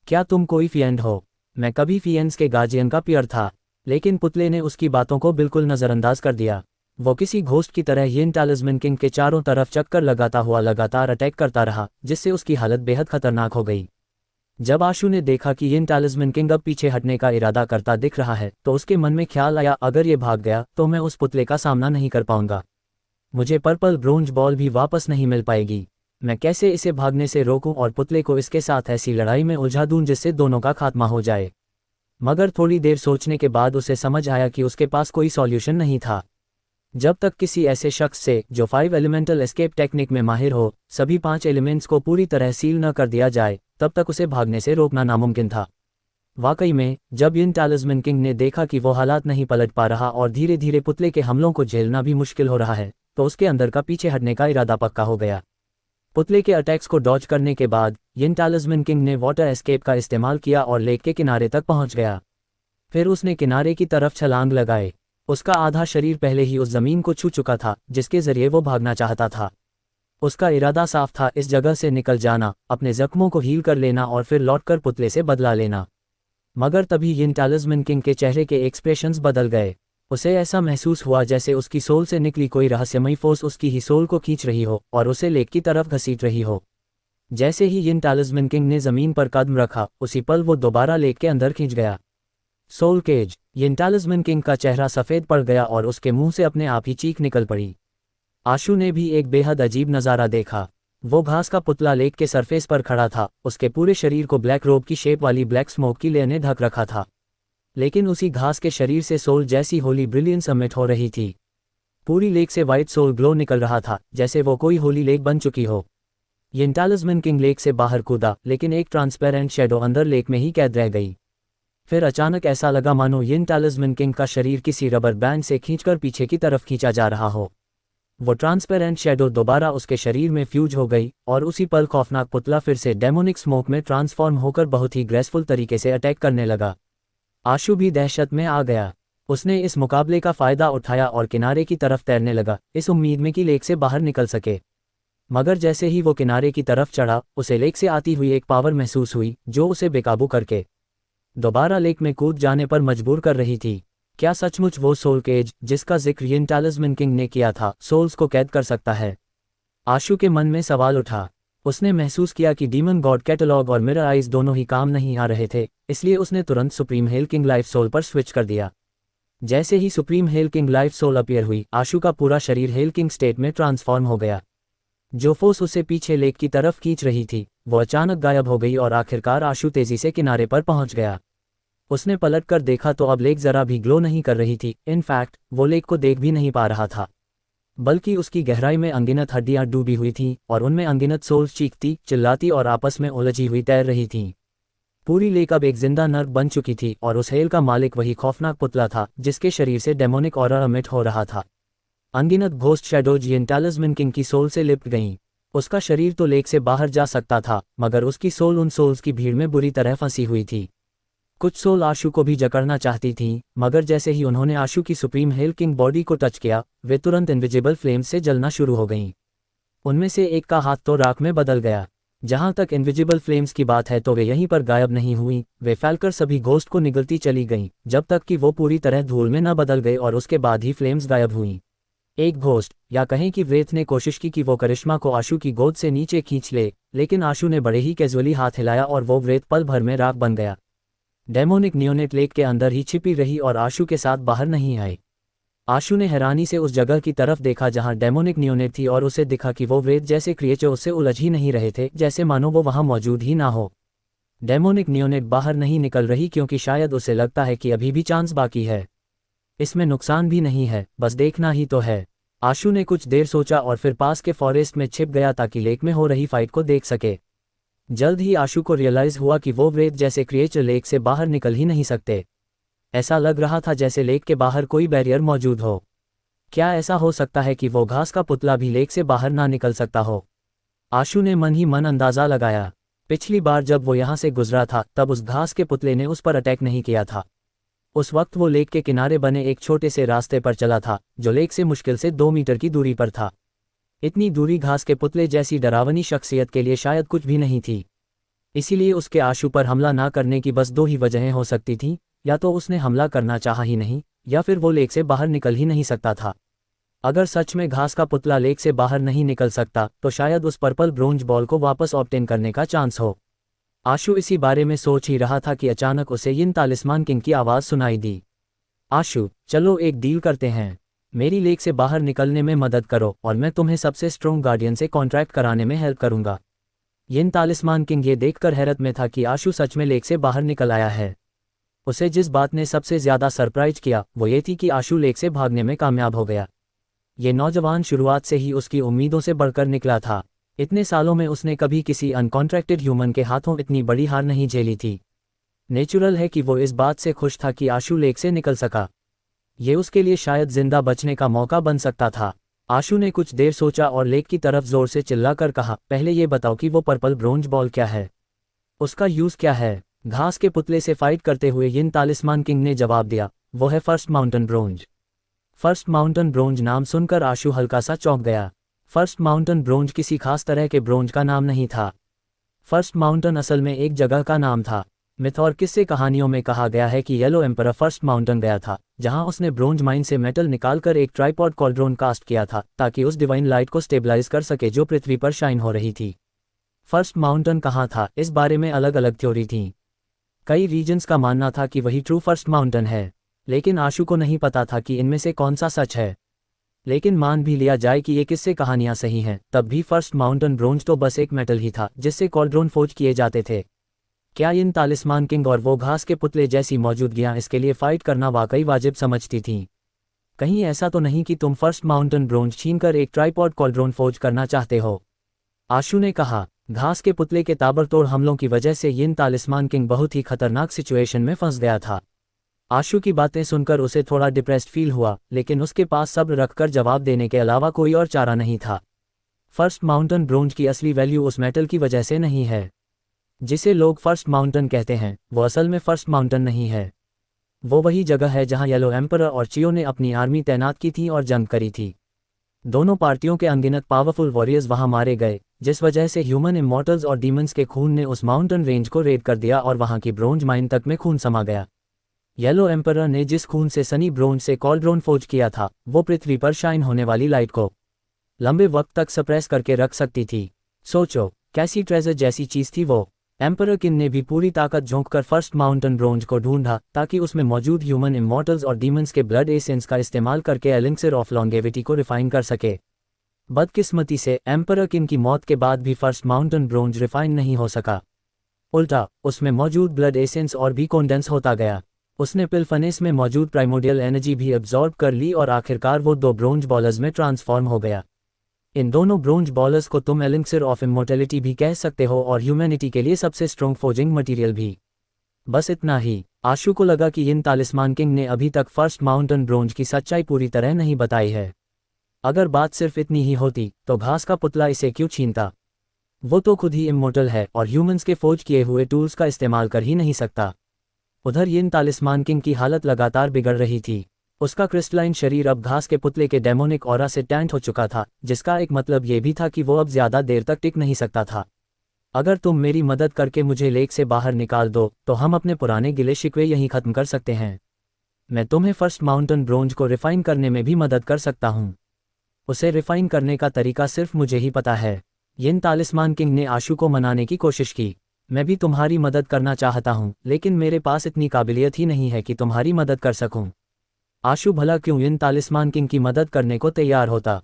क्या तुम कोई फिएंड हो? मैं कभी फिएंड्स के गार्जियन का पियर था। लेकिन पुतले ने उसकी बातों को बिल्कुल नजरअंदाज कर दिया। वो किसी घोस्ट की तरह यिन टालिस्मन किंग के चारों तरफ चक्कर लगाता हुआ लगातार अटैक करता रहा, जिससे उसकी हालत बेहद खतरनाक हो गई। जब आशु ने देखा कि यिन टालिस्मन किंग अब पीछे हटने का इरादा करता दिख रहा है, तो उसके मन में ख्याल आया, अगर ये भाग गया तो मैं उस पुतले का सामना नहीं कर पाऊंगा। मुझे पर्पल ब्रोंज बॉल भी वापस नहीं मिल पाएगी। मैं कैसे इसे भागने से रोकूं और पुतले को इसके साथ ऐसी लड़ाई में उलझा दूं जिससे दोनों का खात्मा हो जाए। मगर थोड़ी देर सोचने के बाद उसे समझ आया कि उसके पास कोई सॉल्यूशन नहीं था। जब तक किसी ऐसे शख्स से जो 5 एलिमेंटल एस्केप टेक्निक में माहिर हो, सभी 5 एलिमेंट्स को पूरी तरह सील न कर दिया जाए, तब तक उसे भागने से रोकना नामुमकिन था। वाकई में, जब यिन टालिस्मन किंग ने देखा कि वो हालात नहीं पलट पा रहा और धीरे धीरे पुतले के हमलों को झेलना भी मुश्किल हो रहा है, तो उसके अंदर का पीछे हटने का इरादा पक्का हो गया। पुतले के अटैक्स को डॉज करने के बाद यिन टालिस्मैन किंग ने वाटर एस्केप का इस्तेमाल किया और लेक के किनारे तक पहुंच गया। फिर उसने किनारे की तरफ छलांग लगाए। उसका आधा शरीर पहले ही उस जमीन को छू चुका था जिसके जरिए वो भागना चाहता था। उसका इरादा साफ था, इस जगह से निकल जाना, अपने जख्मों को हील कर लेना और फिर लौटकर पुतले से बदला लेना। मगर तभी यिन टालिस्मैन किंग के चेहरे के एक्सप्रेशंस बदल गए। उसे ऐसा महसूस हुआ जैसे उसकी सोल से निकली कोई रहस्यमयी फोर्स उसकी ही सोल को खींच रही हो और उसे लेक की तरफ घसीट रही हो। जैसे ही यिन टालिस्मैन किंग ने जमीन पर कदम रखा, उसी पल वो दोबारा लेक के अंदर खींच गया। Soul cage. Yin talisman king का चेहरा सफ़ेद पड़ गया और उसके मुंह से अपने आप ही चीख निकल पड़ी। आशु ने भी एक बेहद अजीब नज़ारा देखा। वो घास का पुतला लेक के सरफेस पर खड़ा था। उसके पूरे शरीर को ब्लैक रोब की शेप वाली ब्लैक स्मोक की लेयर ने ढक रखा था, लेकिन उसी घास के शरीर से सोल जैसी होली ब्रिलियंस एमिट हो रही थी। पूरी लेक से वाइट सोल ग्लो निकल रहा था, जैसे वो कोई होली लेक बन चुकी हो। यिन टालिस्मैन किंग लेक से बाहर कूदा, लेकिन एक ट्रांसपेरेंट शेडो अंदर लेक में ही कैद रह गई। फिर अचानक ऐसा लगा मानो यिन टालिस्मैन किंग का शरीर किसी रबर बैंड से खींचकर पीछे की तरफ खींचा जा रहा हो। वो ट्रांसपेरेंट शेडो दोबारा उसके शरीर में फ्यूज हो गई और उसी पल खौफनाक पुतला फिर से डेमोनिक स्मोक में ट्रांसफॉर्म होकर बहुत ही ग्रेसफुल तरीके से अटैक करने लगा। आशु भी दहशत में आ गया। उसने इस मुकाबले का फायदा उठाया और किनारे की तरफ तैरने लगा, इस उम्मीद में कि लेक से बाहर निकल सके। मगर जैसे ही वो किनारे की तरफ चढ़ा, उसे लेक से आती हुई एक पावर महसूस हुई जो उसे बेकाबू करके दोबारा लेक में कूद जाने पर मजबूर कर रही थी। क्या सचमुच वो सोल केज जिसका जिक्र यिन टालिस्मैन किंग ने किया था, सोल्स को कैद कर सकता है? आशु के मन में सवाल उठा। उसने महसूस किया कि डीमन गॉड कैटलॉग और मिरर आइज दोनों ही काम नहीं आ रहे थे, इसलिए उसने तुरंत supreme hell king life soul पर स्विच कर दिया। जैसे ही supreme hell king life soul appear हुई, आशु का पूरा शरीर हेल किंग स्टेट में ट्रांसफॉर्म हो गया। जो फोर्स उसे पीछे लेक की तरफ खींच रही थी, वो अचानक गायब हो गई और आखिरकार आशु तेजी से किनारे पर पहुंच गया। उसने पलट कर देखा तो अब लेक जरा भी ग्लो नहीं कर रही थी। इनफैक्ट वो लेक को देख भी नहीं पा रहा था, बल्कि उसकी गहराई में अनगिनत हड्डियां डूबी हुई थीं और उनमें अनगिनत सोल्स चीखती, चिल्लाती और आपस में उलझी हुई तैर रही थीं। पूरी लेक अब एक जिंदा नर्क बन चुकी थी और उस हेल का मालिक वही खौफनाक पुतला था जिसके शरीर से डेमोनिक ऑरा एमिट हो रहा था। अनगिनत घोस्ट शैडोज यिन टालिस्मैन किंग की सोल से लिपट गईं। उसका शरीर तो लेक से बाहर जा सकता था, मगर उसकी सोल उन सोल्स की भीड़ में बुरी तरह फंसी हुई थी। कुछ सोल आशु को भी जकड़ना चाहती थीं, मगर जैसे ही उन्होंने आशु की सुप्रीम हेल किंग बॉडी को टच किया, वे तुरंत इनविजिबल फ्लेम्स से जलना शुरू हो गईं। उनमें से एक का हाथ तो राख में बदल गया। जहां तक इनविजिबल फ्लेम्स की बात है तो वे यहीं पर गायब नहीं हुईं, वे फैलकर सभी घोस्ट को निगलती चली गईं, जब तक कि वो पूरी तरह धूल में न बदल गए और उसके बाद ही फ्लेम्स गायब हुईं। एक घोस्ट, या कहें कि व्रेथ ने कोशिश की कि वो करिश्मा को आशु की गोद से नीचे खींच ले, लेकिन आशु ने बड़े ही कैजुअली हाथ हिलाया और वो व्रेथ पल भर में राख बन गया। डेमोनिक नियोनेट लेक के अंदर ही छिपी रही और आशु के साथ बाहर नहीं आई। आशु ने हैरानी से उस जगह की तरफ देखा जहां डेमोनिक नियोनेट थी और उसे दिखा कि वो व्रेथ जैसे क्रिएचर उससे उलझ ही नहीं रहे थे, जैसे मानो वो वहां मौजूद ही ना हो। डेमोनिक नियोनेट बाहर नहीं निकल रही क्योंकि शायद उसे लगता है कि अभी भी चांस बाकी है। इसमें नुकसान भी नहीं है, बस देखना ही तो है। आशु ने कुछ देर सोचा और फिर पास के फॉरेस्ट में छिप गया ताकि लेक में हो रही फाइट को देख सके। जल्द ही आशु को रियलाइज हुआ कि वो व्रेथ जैसे क्रिएचर लेक से बाहर निकल ही नहीं सकते। ऐसा लग रहा था जैसे लेक के बाहर कोई बैरियर मौजूद हो। क्या ऐसा हो सकता है कि वो घास का पुतला भी लेक से बाहर ना निकल सकता हो? आशु ने मन ही मन अंदाजा लगाया। पिछली बार जब वो यहाँ से गुजरा था तब उस घास के पुतले ने उस पर अटैक नहीं किया था। उस वक्त वो लेक के किनारे बने एक छोटे से रास्ते पर चला था जो लेक से मुश्किल से 2 मीटर की दूरी पर था। इतनी दूरी घास के पुतले जैसी डरावनी शख्सियत के लिए शायद कुछ भी नहीं थी। इसीलिए उसके आशु पर हमला ना करने की बस 2 ही वजहें हो सकती थीं, या तो उसने हमला करना चाहा ही नहीं, या फिर वो लेक से बाहर निकल ही नहीं सकता था। अगर सच में घास का पुतला लेक से बाहर नहीं निकल सकता तो शायद उस पर्पल ब्रोंज बॉल को वापस ऑब्टेन करने का चांस हो। आशु इसी बारे में सोच ही रहा था कि अचानक उसे यिन टालिस्मैन किंग की आवाज़ सुनाई दी। आशु, चलो एक डील करते हैं। मेरी लेक से बाहर निकलने में मदद करो और मैं तुम्हें सबसे स्ट्रॉन्ग गार्डियन से कॉन्ट्रैक्ट कराने में हेल्प करूंगा। यिन टालिस्मैन किंग ये देखकर हैरत में था कि आशु सच में लेक से बाहर निकल आया है। उसे जिस बात ने सबसे ज्यादा सरप्राइज किया वो ये थी कि आशु लेक से भागने में कामयाब हो गया। ये नौजवान शुरुआत से ही उसकी उम्मीदों से बढ़कर निकला था। इतने सालों में उसने कभी किसी अनकॉन्ट्रैक्टेड ह्यूमन के हाथों इतनी बड़ी हार नहीं झेली थी। नेचुरल है कि वो इस बात से खुश था कि आशु लेक से निकल सका। ये उसके लिए शायद जिंदा बचने का मौका बन सकता था। आशु ने कुछ देर सोचा और लेक की तरफ जोर से चिल्लाकर कहा, पहले ये बताओ कि वो पर्पल ब्रोंज बॉल क्या है, उसका यूज क्या है। घास के पुतले से फाइट करते हुए यिन तालिस्मान किंग ने जवाब दिया, वो है first mountain bronze. First mountain bronze नाम सुनकर आशु हल्का सा चौंक गया। फर्स्ट माउंटेन ब्रोंज किसी खास तरह के ब्रोंज का नाम नहीं था। फर्स्ट माउंटेन असल में एक जगह का नाम था। मिथ और किस्से कहानियों में कहा गया है कि येलो एम्परर फर्स्ट माउंटेन गया था, जहां उसने ब्रोंज माइन से मेटल निकालकर एक ट्राइपॉड कॉल्ड्रोन कास्ट किया था ताकि उस डिवाइन लाइट को स्टेबलाइज कर सके जो पृथ्वी पर शाइन हो रही थी। फर्स्ट माउंटेन कहाँ था, इस बारे में अलग अलग थ्योरी थीं। कई रीजन्स का मानना था कि वही ट्रू फर्स्ट माउंटेन है, लेकिन आशु को नहीं पता था कि इनमें से कौन सा सच है। लेकिन मान भी लिया जाए कि ये किस्से कहानियां सही हैं, तब भी फर्स्ट माउंटेन ब्रोंज तो बस एक मेटल ही था जिससे कॉल्ड्रोन फोज किए जाते थे। क्या यिन तालिस्मान किंग और वो घास के पुतले जैसी मौजूदगियां इसके लिए फाइट करना वाकई वाजिब समझती थीं? कहीं ऐसा तो नहीं कि तुम फर्स्ट माउंटेन ब्रोंज छीनकर एक ट्राइपॉड कॉल्ड्रोन फोज करना चाहते हो? आशु ने कहा। घास के पुतले के ताबड़तोड़ हमलों की वजह से यिन तालिस्मान किंग बहुत ही खतरनाक सिचुएशन में फंस गया था। आशु की बातें सुनकर उसे थोड़ा डिप्रेस्ड फील हुआ, लेकिन उसके पास सब्र रखकर जवाब देने के अलावा कोई और चारा नहीं था। फर्स्ट माउंटेन ब्रोंज की असली वैल्यू उस मेटल की वजह से नहीं है जिसे लोग फर्स्ट माउंटेन कहते हैं, वो असल में फर्स्ट माउंटेन नहीं है। वो वही जगह है जहां येलो एम्परर और चियो ने अपनी आर्मी तैनात की थी और जंग करी थी। दोनों पार्टियों के अनगिनत पावरफुल वॉरियर्स वहां मारे गए, जिस वजह से ह्यूमन इमॉर्टल्स और डीमंस के खून ने उस माउंटेन रेंज को रेड कर दिया और वहां की ब्रोंज माइन तक में खून समा गया। येलो एम्परर ने जिस खून से सनी ब्रोंज से कॉल्ड्रोन फोज किया था, वो पृथ्वी पर शाइन होने वाली लाइट को लंबे वक्त तक सप्रेस करके रख सकती थी। सोचो, कैसी ट्रेजर जैसी चीज थी वो। एम्परर किन ने भी पूरी ताकत झोंककर फर्स्ट माउंटेन ब्रोंज को ढूंढा ताकि उसमें मौजूद ह्यूमन इमॉर्टल्स और डीमंस के ब्लड एसेंस का इस्तेमाल करके एलिक्सिर ऑफ लॉन्गेविटी को रिफाइन कर सके। बदकिस्मती से एम्परर किन की मौत के बाद भी फर्स्ट माउंटेन ब्रोंज रिफाइन नहीं हो सका। उल्टा, उसमें मौजूद ब्लड एसेंस और भी कॉन्डेंस होता गया। उसने पिलफनेस में मौजूद प्राइमोडियल एनर्जी भी अब्जॉर्ब कर ली और आखिरकार वो दो ब्रोंज बॉलर्स में ट्रांसफॉर्म हो गया। इन दोनों ब्रोंज बॉलर्स को तुम एलिक्सिर ऑफ इमॉर्टैलिटी भी कह सकते हो और ह्यूमैनिटी के लिए सबसे स्ट्रॉन्ग फोजिंग मटेरियल भी। बस इतना ही। आशु को लगा कि यिन तालिस्मान किंग ने अभी तक फर्स्ट माउंटेन ब्रोंज की सच्चाई पूरी तरह नहीं बताई है। अगर बात सिर्फ इतनी ही होती तो घास का पुतला इसे क्यों छीनता? वो तो खुद ही इमॉर्टल है और ह्यूमंस के फोज किए हुए टूल्स का इस्तेमाल कर ही नहीं सकता। उधर यिन तालिस्मान किंग की हालत लगातार बिगड़ रही थी। उसका क्रिस्टलाइन शरीर अब घास के पुतले के डेमोनिक ऑरा से टैंट हो चुका था, जिसका एक मतलब ये भी था कि वो अब ज्यादा देर तक टिक नहीं सकता था। अगर तुम मेरी मदद करके मुझे लेक से बाहर निकाल दो तो हम अपने पुराने गिले शिकवे यहीं खत्म कर सकते हैं। मैं तुम्हें फर्स्ट माउंटेन ब्रोंज को रिफाइन करने में भी मदद कर सकता हूँ। उसे रिफाइन करने का तरीका सिर्फ मुझे ही पता है। यिन तालिस्मान किंग ने आशु को मनाने की कोशिश की। मैं भी तुम्हारी मदद करना चाहता हूँ, लेकिन मेरे पास इतनी काबिलियत ही नहीं है कि तुम्हारी मदद कर सकूं। आशु भला क्यों यिन तालिस्मान किंग की मदद करने को तैयार होता?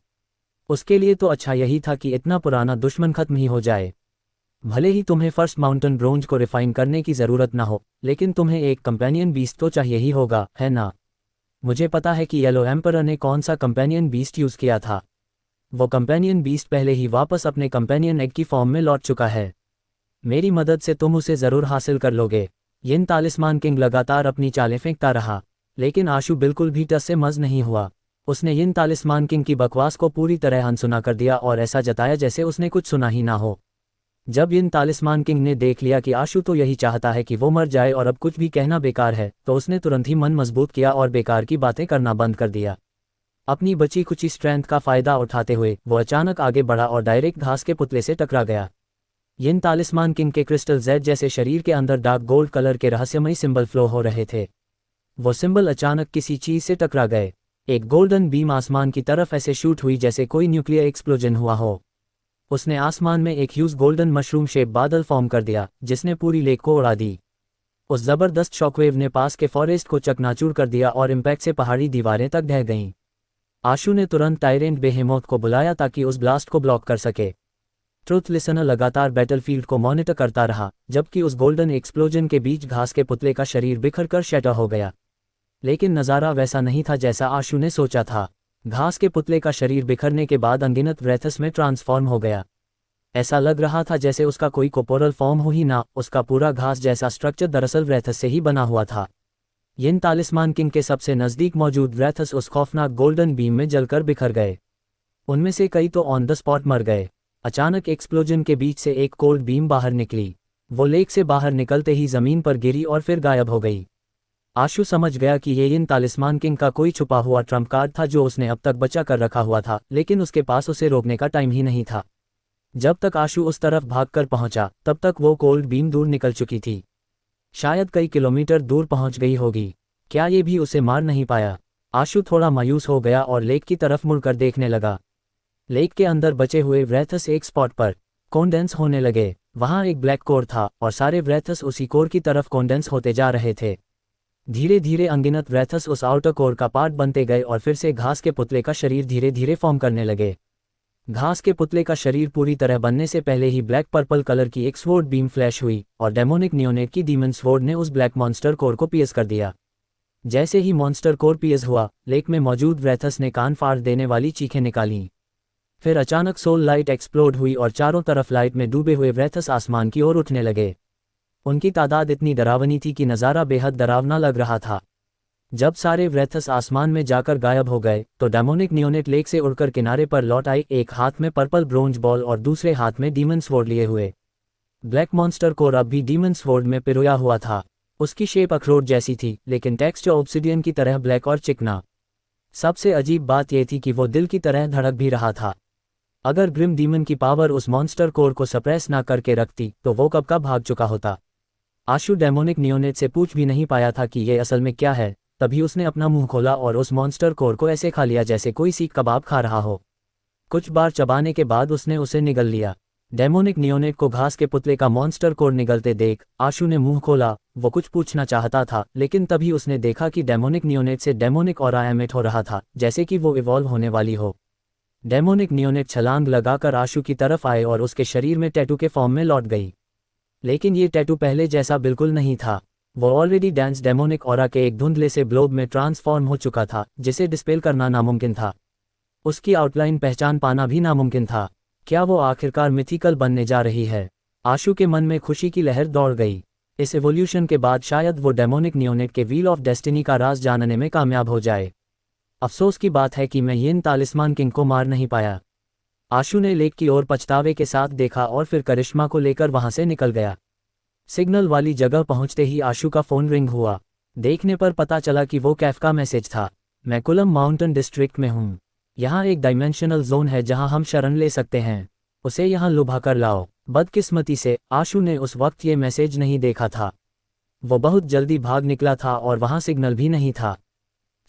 उसके लिए तो अच्छा यही था कि इतना पुराना दुश्मन खत्म ही हो जाए। भले ही तुम्हें फर्स्ट माउंटेन ब्रोंज को रिफाइन करने की ज़रूरत ना हो, लेकिन तुम्हें एक कंपेनियन बीस्ट तो चाहिए ही होगा, है ना? मुझे पता है कि येलो एम्परर ने कौन सा कंपेनियन बीस्ट यूज़ किया था। वो कंपेनियन बीस्ट पहले ही वापस अपने कंपेनियन एग की फॉर्म में लौट चुका है। मेरी मदद से तुम उसे ज़रूर हासिल कर लोगे। यिन तालिस्मान किंग लगातार अपनी चालें फेंकता रहा, लेकिन आशु बिल्कुल भी टस से मज नहीं हुआ। उसने यिन तालिस्मान किंग की बकवास को पूरी तरह अनसुना कर दिया और ऐसा जताया जैसे उसने कुछ सुना ही ना हो। जब यिन तालिस्मान किंग ने देख लिया कि आशु तो यही चाहता है कि वो मर जाए और अब कुछ भी कहना बेकार है, तो उसने तुरंत ही मन मजबूत किया और बेकार की बातें करना बंद कर दिया। अपनी बची कुची स्ट्रेंथ का फायदा उठाते हुए वो अचानक आगे बढ़ा और डायरेक्ट घास के पुतले से टकरा गया। यिन तालिस्मान किंग के क्रिस्टल जेड जैसे शरीर के अंदर डार्क गोल्ड कलर के रहस्यमयी सिंबल फ्लो हो रहे थे। वो सिंबल अचानक किसी चीज से टकरा गए। एक गोल्डन बीम आसमान की तरफ ऐसे शूट हुई जैसे कोई न्यूक्लियर एक्सप्लोजन हुआ हो। उसने आसमान में एक ह्यूज गोल्डन मशरूम शेप बादल फॉर्म कर दिया, जिसने पूरी लेक को उड़ा दी। उस जबरदस्त शॉकवेव ने पास के फॉरेस्ट को चकनाचूर कर दिया और इम्पैक्ट से पहाड़ी दीवारें तक ढह गईं। आशु ने तुरंत टायरेंट बेहेमोथ को बुलाया ताकि उस ब्लास्ट को ब्लॉक कर सके। ट्रुथ लिसनर लगातार बैटलफील्ड को मॉनिटर करता रहा, जबकि उस गोल्डन एक्सप्लोजन के बीच घास के पुतले का शरीर बिखरकर शैटर हो गया। लेकिन नज़ारा वैसा नहीं था जैसा आशु ने सोचा था। घास के पुतले का शरीर बिखरने के बाद अनगिनत व्रेथस में ट्रांसफॉर्म हो गया। ऐसा लग रहा था जैसे उसका कोई कोपोरल फॉर्म हो ही ना, उसका पूरा घास जैसा स्ट्रक्चर दरअसल व्रेथस से ही बना हुआ था। यिन तालिस्मान किंग के सबसे नज़दीक मौजूद व्रेथस उस खौफनाक गोल्डन बीम में जलकर बिखर गए। उनमें से कई तो ऑन द स्पॉट मर गए। अचानक एक्सप्लोजन के बीच से एक कोल्ड बीम बाहर निकली। वो लेक से बाहर निकलते ही जमीन पर गिरी और फिर गायब हो गई। आशु समझ गया कि ये इन तालिस्मान किंग का कोई छुपा हुआ ट्रम्प कार्ड था जो उसने अब तक बचा कर रखा हुआ था, लेकिन उसके पास उसे रोकने का टाइम ही नहीं था। जब तक आशु उस तरफ भागकर पहुंचा तब तक वो कोल्ड बीम दूर निकल चुकी थी। शायद कई किलोमीटर दूर पहुंच गई होगी। क्या ये भी उसे मार नहीं पाया? आशु थोड़ा मायूस हो गया और लेक की तरफ मुड़कर देखने लगा। लेक के अंदर बचे हुए व्रेथस एक स्पॉट पर कॉन्डेंस होने लगे। वहां एक ब्लैक कोर था और सारे व्रेथस उसी कोर की तरफ कॉन्डेंस होते जा रहे थे। धीरे धीरे अनगिनत व्रेथस उस आउटर कोर का पार्ट बनते गए और फिर से घास के पुतले का शरीर धीरे धीरे फॉर्म करने लगे। घास के पुतले का शरीर पूरी तरह बनने से पहले ही ब्लैक पर्पल कलर की एक स्वॉर्ड बीम फ्लैश हुई और डेमोनिक नियोनेट की डीमन स्वॉर्ड ने उस ब्लैक मॉन्स्टर कोर को पियर्स कर दिया। जैसे ही मॉन्स्टर कोर पियर्स हुआ, लेक में मौजूद व्रेथस ने कान फाड़ देने वाली चीखें निकालीं। फिर अचानक सोल लाइट एक्सप्लोड हुई और चारों तरफ लाइट में डूबे हुए व्रेथस आसमान की ओर उठने लगे। उनकी तादाद इतनी डरावनी थी कि नज़ारा बेहद डरावना लग रहा था। जब सारे व्रेथस आसमान में जाकर गायब हो गए तो डेमोनिक नियोनेट लेक से उड़कर किनारे पर लौट आई, एक हाथ में पर्पल ब्रोंज बॉल और दूसरे हाथ में डीमन स्वॉर्ड लिए हुए। ब्लैक मॉन्स्टर कोर अब भी डीमन स्वॉर्ड में पिरोया हुआ था। उसकी शेप अखरोट जैसी थी, लेकिन टेक्सचर ऑब्सिडियन की तरह ब्लैक और चिकना। सबसे अजीब बात यह थी कि वो दिल की तरह धड़क भी रहा था। अगर ग्रिम डीमन की पावर उस मॉन्स्टर कोर को सप्रेस ना करके रखती तो वो कब का भाग चुका होता। आशु डेमोनिक नियोनेट से पूछ भी नहीं पाया था कि ये असल में क्या है। तभी उसने अपना मुंह खोला और उस मॉन्स्टर कोर को ऐसे खा लिया जैसे कोई सीख कबाब खा रहा हो। कुछ बार चबाने के बाद उसने उसे निगल लिया। डेमोनिक नियोनेट को घास के पुतले का मॉन्स्टर कोर निगलते देख आशु ने मुंह खोला। वो कुछ पूछना चाहता था, लेकिन तभी उसने देखा कि डेमोनिक नियोनेट से डेमोनिक ऑरा एमिट हो रहा था, जैसे कि वो इवॉल्व होने वाली हो। डेमोनिक नियोनेट छलांग लगाकर आशु की तरफ आए और उसके शरीर में टैटू के फॉर्म में लौट गई। लेकिन ये टैटू पहले जैसा बिल्कुल नहीं था। वो ऑलरेडी डांस डेमोनिक ऑरा के एक धुंधले से ब्लोब में ट्रांसफॉर्म हो चुका था, जिसे डिस्पेल करना नामुमकिन था। उसकी आउटलाइन पहचान पाना भी नामुमकिन था। क्या वो आखिरकार मिथिकल बनने जा रही है? आशु के मन में खुशी की लहर दौड़ गई। इस एवोल्यूशन के बाद शायद वो डेमोनिक नियोनेट के व्हील ऑफ डेस्टिनी का राज जानने में कामयाब हो जाए। अफसोस की बात है कि मैं यिन तालिस्मान किंग को मार नहीं पाया। आशु ने लेक की ओर पछतावे के साथ देखा और फिर करिश्मा को लेकर वहां से निकल गया। सिग्नल वाली जगह पहुंचते ही आशु का फोन रिंग हुआ। देखने पर पता चला कि वो कैफ का मैसेज था। मैं कुलम माउंटेन डिस्ट्रिक्ट में हूँ। यहाँ एक डायमेंशनल जोन है जहाँ हम शरण ले सकते हैं। उसे यहाँ लुभा कर लाओ। बदकिस्मती से आशु ने उस वक्त ये मैसेज नहीं देखा था। वो बहुत जल्दी भाग निकला था और वहाँ सिग्नल भी नहीं था।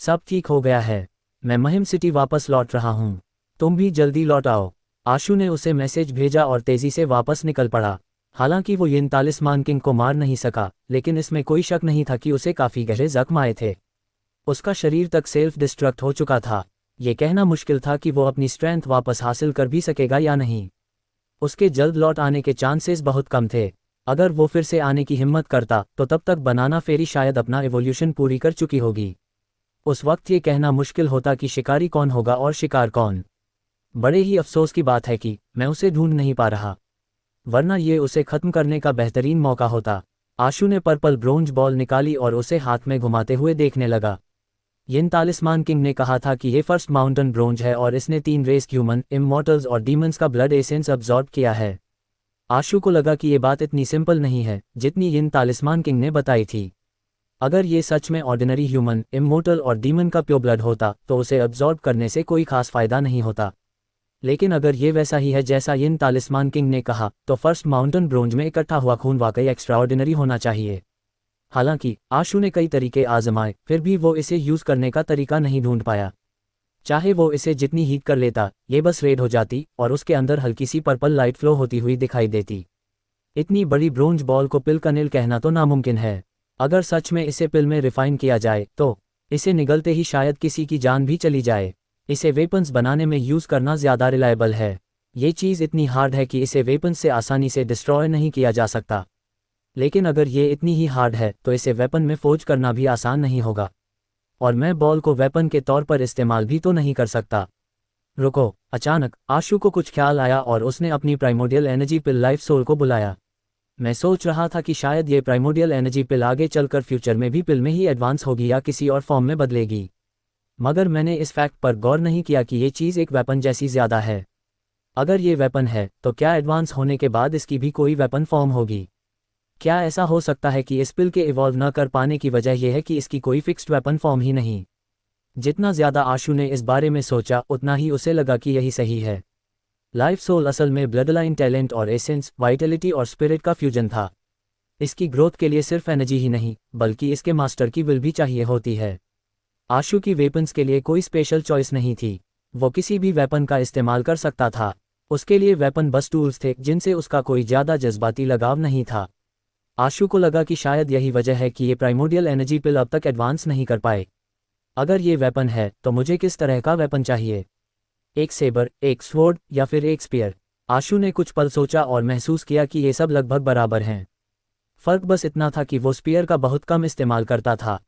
सब ठीक हो गया है। मैं महिम सिटी वापस लौट रहा हूँ। तुम भी जल्दी लौट आओ। आशु ने उसे मैसेज भेजा और तेजी से वापस निकल पड़ा। हालांकि वो यिन तालिस्मान किंग को मार नहीं सका, लेकिन इसमें कोई शक नहीं था कि उसे काफ़ी गहरे जख्म आए थे। उसका शरीर तक सेल्फ डिस्ट्रक्ट हो चुका था। ये कहना मुश्किल था कि वो अपनी स्ट्रेंथ वापस हासिल कर भी सकेगा या नहीं। उसके जल्द लौट आने के चांसेस बहुत कम थे। अगर वो फिर से आने की हिम्मत करता तो तब तक बनाना फेरी शायद अपना एवोल्यूशन पूरी कर चुकी होगी। उस वक्त ये कहना मुश्किल होता कि शिकारी कौन होगा और शिकार कौन। बड़े ही अफसोस की बात है कि मैं उसे ढूंढ नहीं पा रहा, वरना ये उसे खत्म करने का बेहतरीन मौका होता। आशु ने पर्पल ब्रोंज बॉल निकाली और उसे हाथ में घुमाते हुए देखने लगा। यिन तालिस्मान किंग ने कहा था कि ये फर्स्ट माउंटेन ब्रोंज है और इसने 3 रेस ह्यूमन, इमॉर्टल्स और डीमंस का ब्लड एसेंस अब्जॉर्ब किया है। आशु को लगा कि ये बात इतनी सिंपल नहीं है जितनी यिन तालिस्मान किंग ने बताई थी। अगर ये सच में ऑर्डिनरी ह्यूमन, इमॉर्टल और डीमन का प्योर ब्लड होता तो उसे अब्जॉर्ब करने से कोई खास फायदा नहीं होता। लेकिन अगर ये वैसा ही है जैसा यिन तालिस्मान किंग ने कहा, तो फर्स्ट माउंटेन ब्रोंज में इकट्ठा हुआ खून वाकई एक्स्ट्राऑर्डिनरी होना चाहिए। हालांकि आशु ने कई तरीके आजमाए, फिर भी वो इसे यूज़ करने का तरीका नहीं ढूंढ पाया। चाहे वो इसे जितनी हीट कर लेता, ये बस रेड हो जाती और उसके अंदर हल्की सी पर्पल लाइट फ्लो होती हुई दिखाई देती। इतनी बड़ी ब्रोंज बॉल को पिलकनिल कहना तो नामुमकिन है। अगर सच में इसे पिल में रिफाइन किया जाए तो इसे निगलते ही शायद किसी की जान भी चली जाए। इसे वेपन्स बनाने में यूज़ करना ज़्यादा रिलायबल है। ये चीज़ इतनी हार्ड है कि इसे वेपन्स से आसानी से डिस्ट्रॉय नहीं किया जा सकता। लेकिन अगर ये इतनी ही हार्ड है तो इसे वेपन में फोर्ज करना भी आसान नहीं होगा। और मैं बॉल को वेपन के तौर पर इस्तेमाल भी तो नहीं कर सकता। रुको, अचानक आशु को कुछ ख्याल आया और उसने अपनी प्राइमोडियल एनर्जी पिल लाइफ सोल को बुलाया। मैं सोच रहा था कि शायद ये प्राइमोडियल एनर्जी पिल आगे चलकर फ्यूचर में भी पिल में ही एडवांस होगी या किसी और फॉर्म में बदलेगी। मगर मैंने इस फैक्ट पर गौर नहीं किया कि ये चीज़ एक वेपन जैसी ज़्यादा है। अगर ये वेपन है तो क्या एडवांस होने के बाद इसकी भी कोई वेपन फॉर्म होगी? क्या ऐसा हो सकता है कि इस पिल के इवॉल्व न कर पाने की वजह यह है कि इसकी कोई फिक्स्ड वेपन फॉर्म ही नहीं? जितना ज़्यादा आशु ने इस बारे में सोचा उतना ही उसे लगा कि यही सही है। लाइफ सोल असल में ब्लडलाइन टैलेंट और एसेंस, वाइटलिटी और स्पिरिट का फ्यूजन था। इसकी ग्रोथ के लिए सिर्फ एनर्जी ही नहीं बल्कि इसके मास्टर की विल भी चाहिए होती है। आशु की वेपन्स के लिए कोई स्पेशल चॉइस नहीं थी। वो किसी भी वेपन का इस्तेमाल कर सकता था। उसके लिए वेपन बस टूल्स थे जिनसे उसका कोई ज़्यादा जज्बाती लगाव नहीं था। आशु को लगा कि शायद यही वजह है कि ये प्राइमोडियल एनर्जी पिल अब तक एडवांस नहीं कर पाए। अगर ये वेपन है तो मुझे किस तरह का वेपन चाहिए? एक सेबर, एक स्वॉर्ड या फिर एक स्पीयर? आशु ने कुछ पल सोचा और महसूस किया कि ये सब लगभग बराबर हैं। फ़र्क बस इतना था कि वो स्पीयर का बहुत कम इस्तेमाल करता था।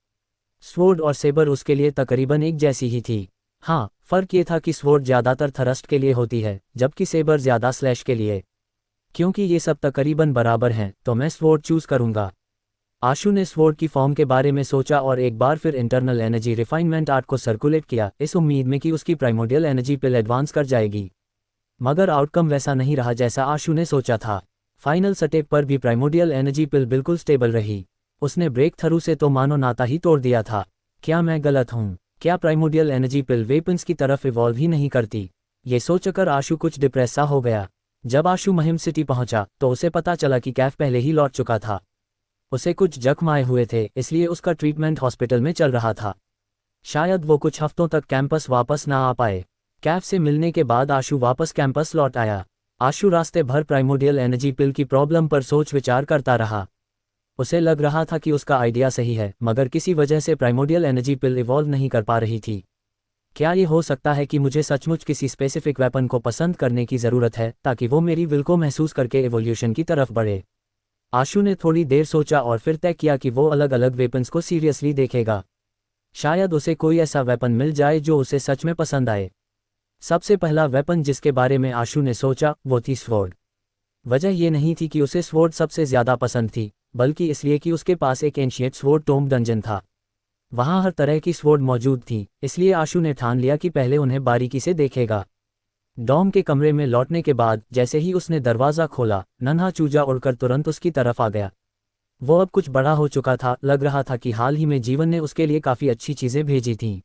स्वॉर्ड और सेबर उसके लिए तकरीबन एक जैसी ही थी। हाँ, फ़र्क ये था कि स्वॉर्ड ज़्यादातर थ्रस्ट के लिए होती है जबकि सेबर ज़्यादा स्लैश के लिए। क्योंकि ये सब तकरीबन बराबर हैं तो मैं स्वॉर्ड चूज़ करूँगा। आशु ने स्वॉर्ड की फॉर्म के बारे में सोचा और एक बार फिर इंटरनल एनर्जी रिफाइनमेंट आर्ट को सर्कुलेट किया, इस उम्मीद में कि उसकी प्राइमोडियल एनर्जी पिल एडवांस कर जाएगी। मगर आउटकम वैसा नहीं रहा जैसा आशु ने सोचा था। फाइनल स्टेप पर भी प्राइमोडियल एनर्जी पिल बिल्कुल स्टेबल रही। उसने ब्रेक थ्रू से तो मानो नाता ही तोड़ दिया था। क्या मैं गलत हूँ? क्या प्राइमोडियल एनर्जी पिल वेपन्स की तरफ इवॉल्व ही नहीं करती? ये सोचकर आशु कुछ डिप्रेस सा हो गया। जब आशु महिम सिटी पहुंचा तो उसे पता चला कि कैफ पहले ही लौट चुका था। उसे कुछ जख्म आए हुए थे इसलिए उसका ट्रीटमेंट हॉस्पिटल में चल रहा था। शायद वो कुछ हफ्तों तक कैंपस वापस ना आ पाए। कैफ से मिलने के बाद आशु वापस कैंपस लौट आया। आशु रास्ते भर प्राइमोडियल एनर्जी पिल की प्रॉब्लम पर सोच विचार करता रहा। उसे लग रहा था कि उसका आइडिया सही है मगर किसी वजह से प्राइमोडियल एनर्जी पिल इवॉल्व नहीं कर पा रही थी। क्या ये हो सकता है कि मुझे सचमुच किसी स्पेसिफिक वेपन को पसंद करने की ज़रूरत है ताकि वो मेरी विल को महसूस करके एवोल्यूशन की तरफ बढ़े? आशु ने थोड़ी देर सोचा और फिर तय किया कि वो अलग अलग वेपन्स को सीरियसली देखेगा। शायद उसे कोई ऐसा वेपन मिल जाए जो उसे सच में पसंद आए। सबसे पहला वेपन जिसके बारे में आशु ने सोचा वो थी स्वॉर्ड। वजह ये नहीं थी कि उसे स्वॉर्ड सबसे ज़्यादा पसंद थी बल्कि इसलिए कि उसके पास एक एंशिएंट स्वॉर्ड टोम्ब डंजन था। वहाँ हर तरह की स्वॉर्ड मौजूद थी इसलिए आशु ने ठान लिया कि पहले उन्हें बारीकी से देखेगा। डॉम के कमरे में लौटने के बाद जैसे ही उसने दरवाज़ा खोला, नन्हा चूजा उड़कर तुरंत उसकी तरफ आ गया। वो अब कुछ बड़ा हो चुका था, लग रहा था कि हाल ही में जीवन ने उसके लिए काफ़ी अच्छी चीज़ें भेजी थीं।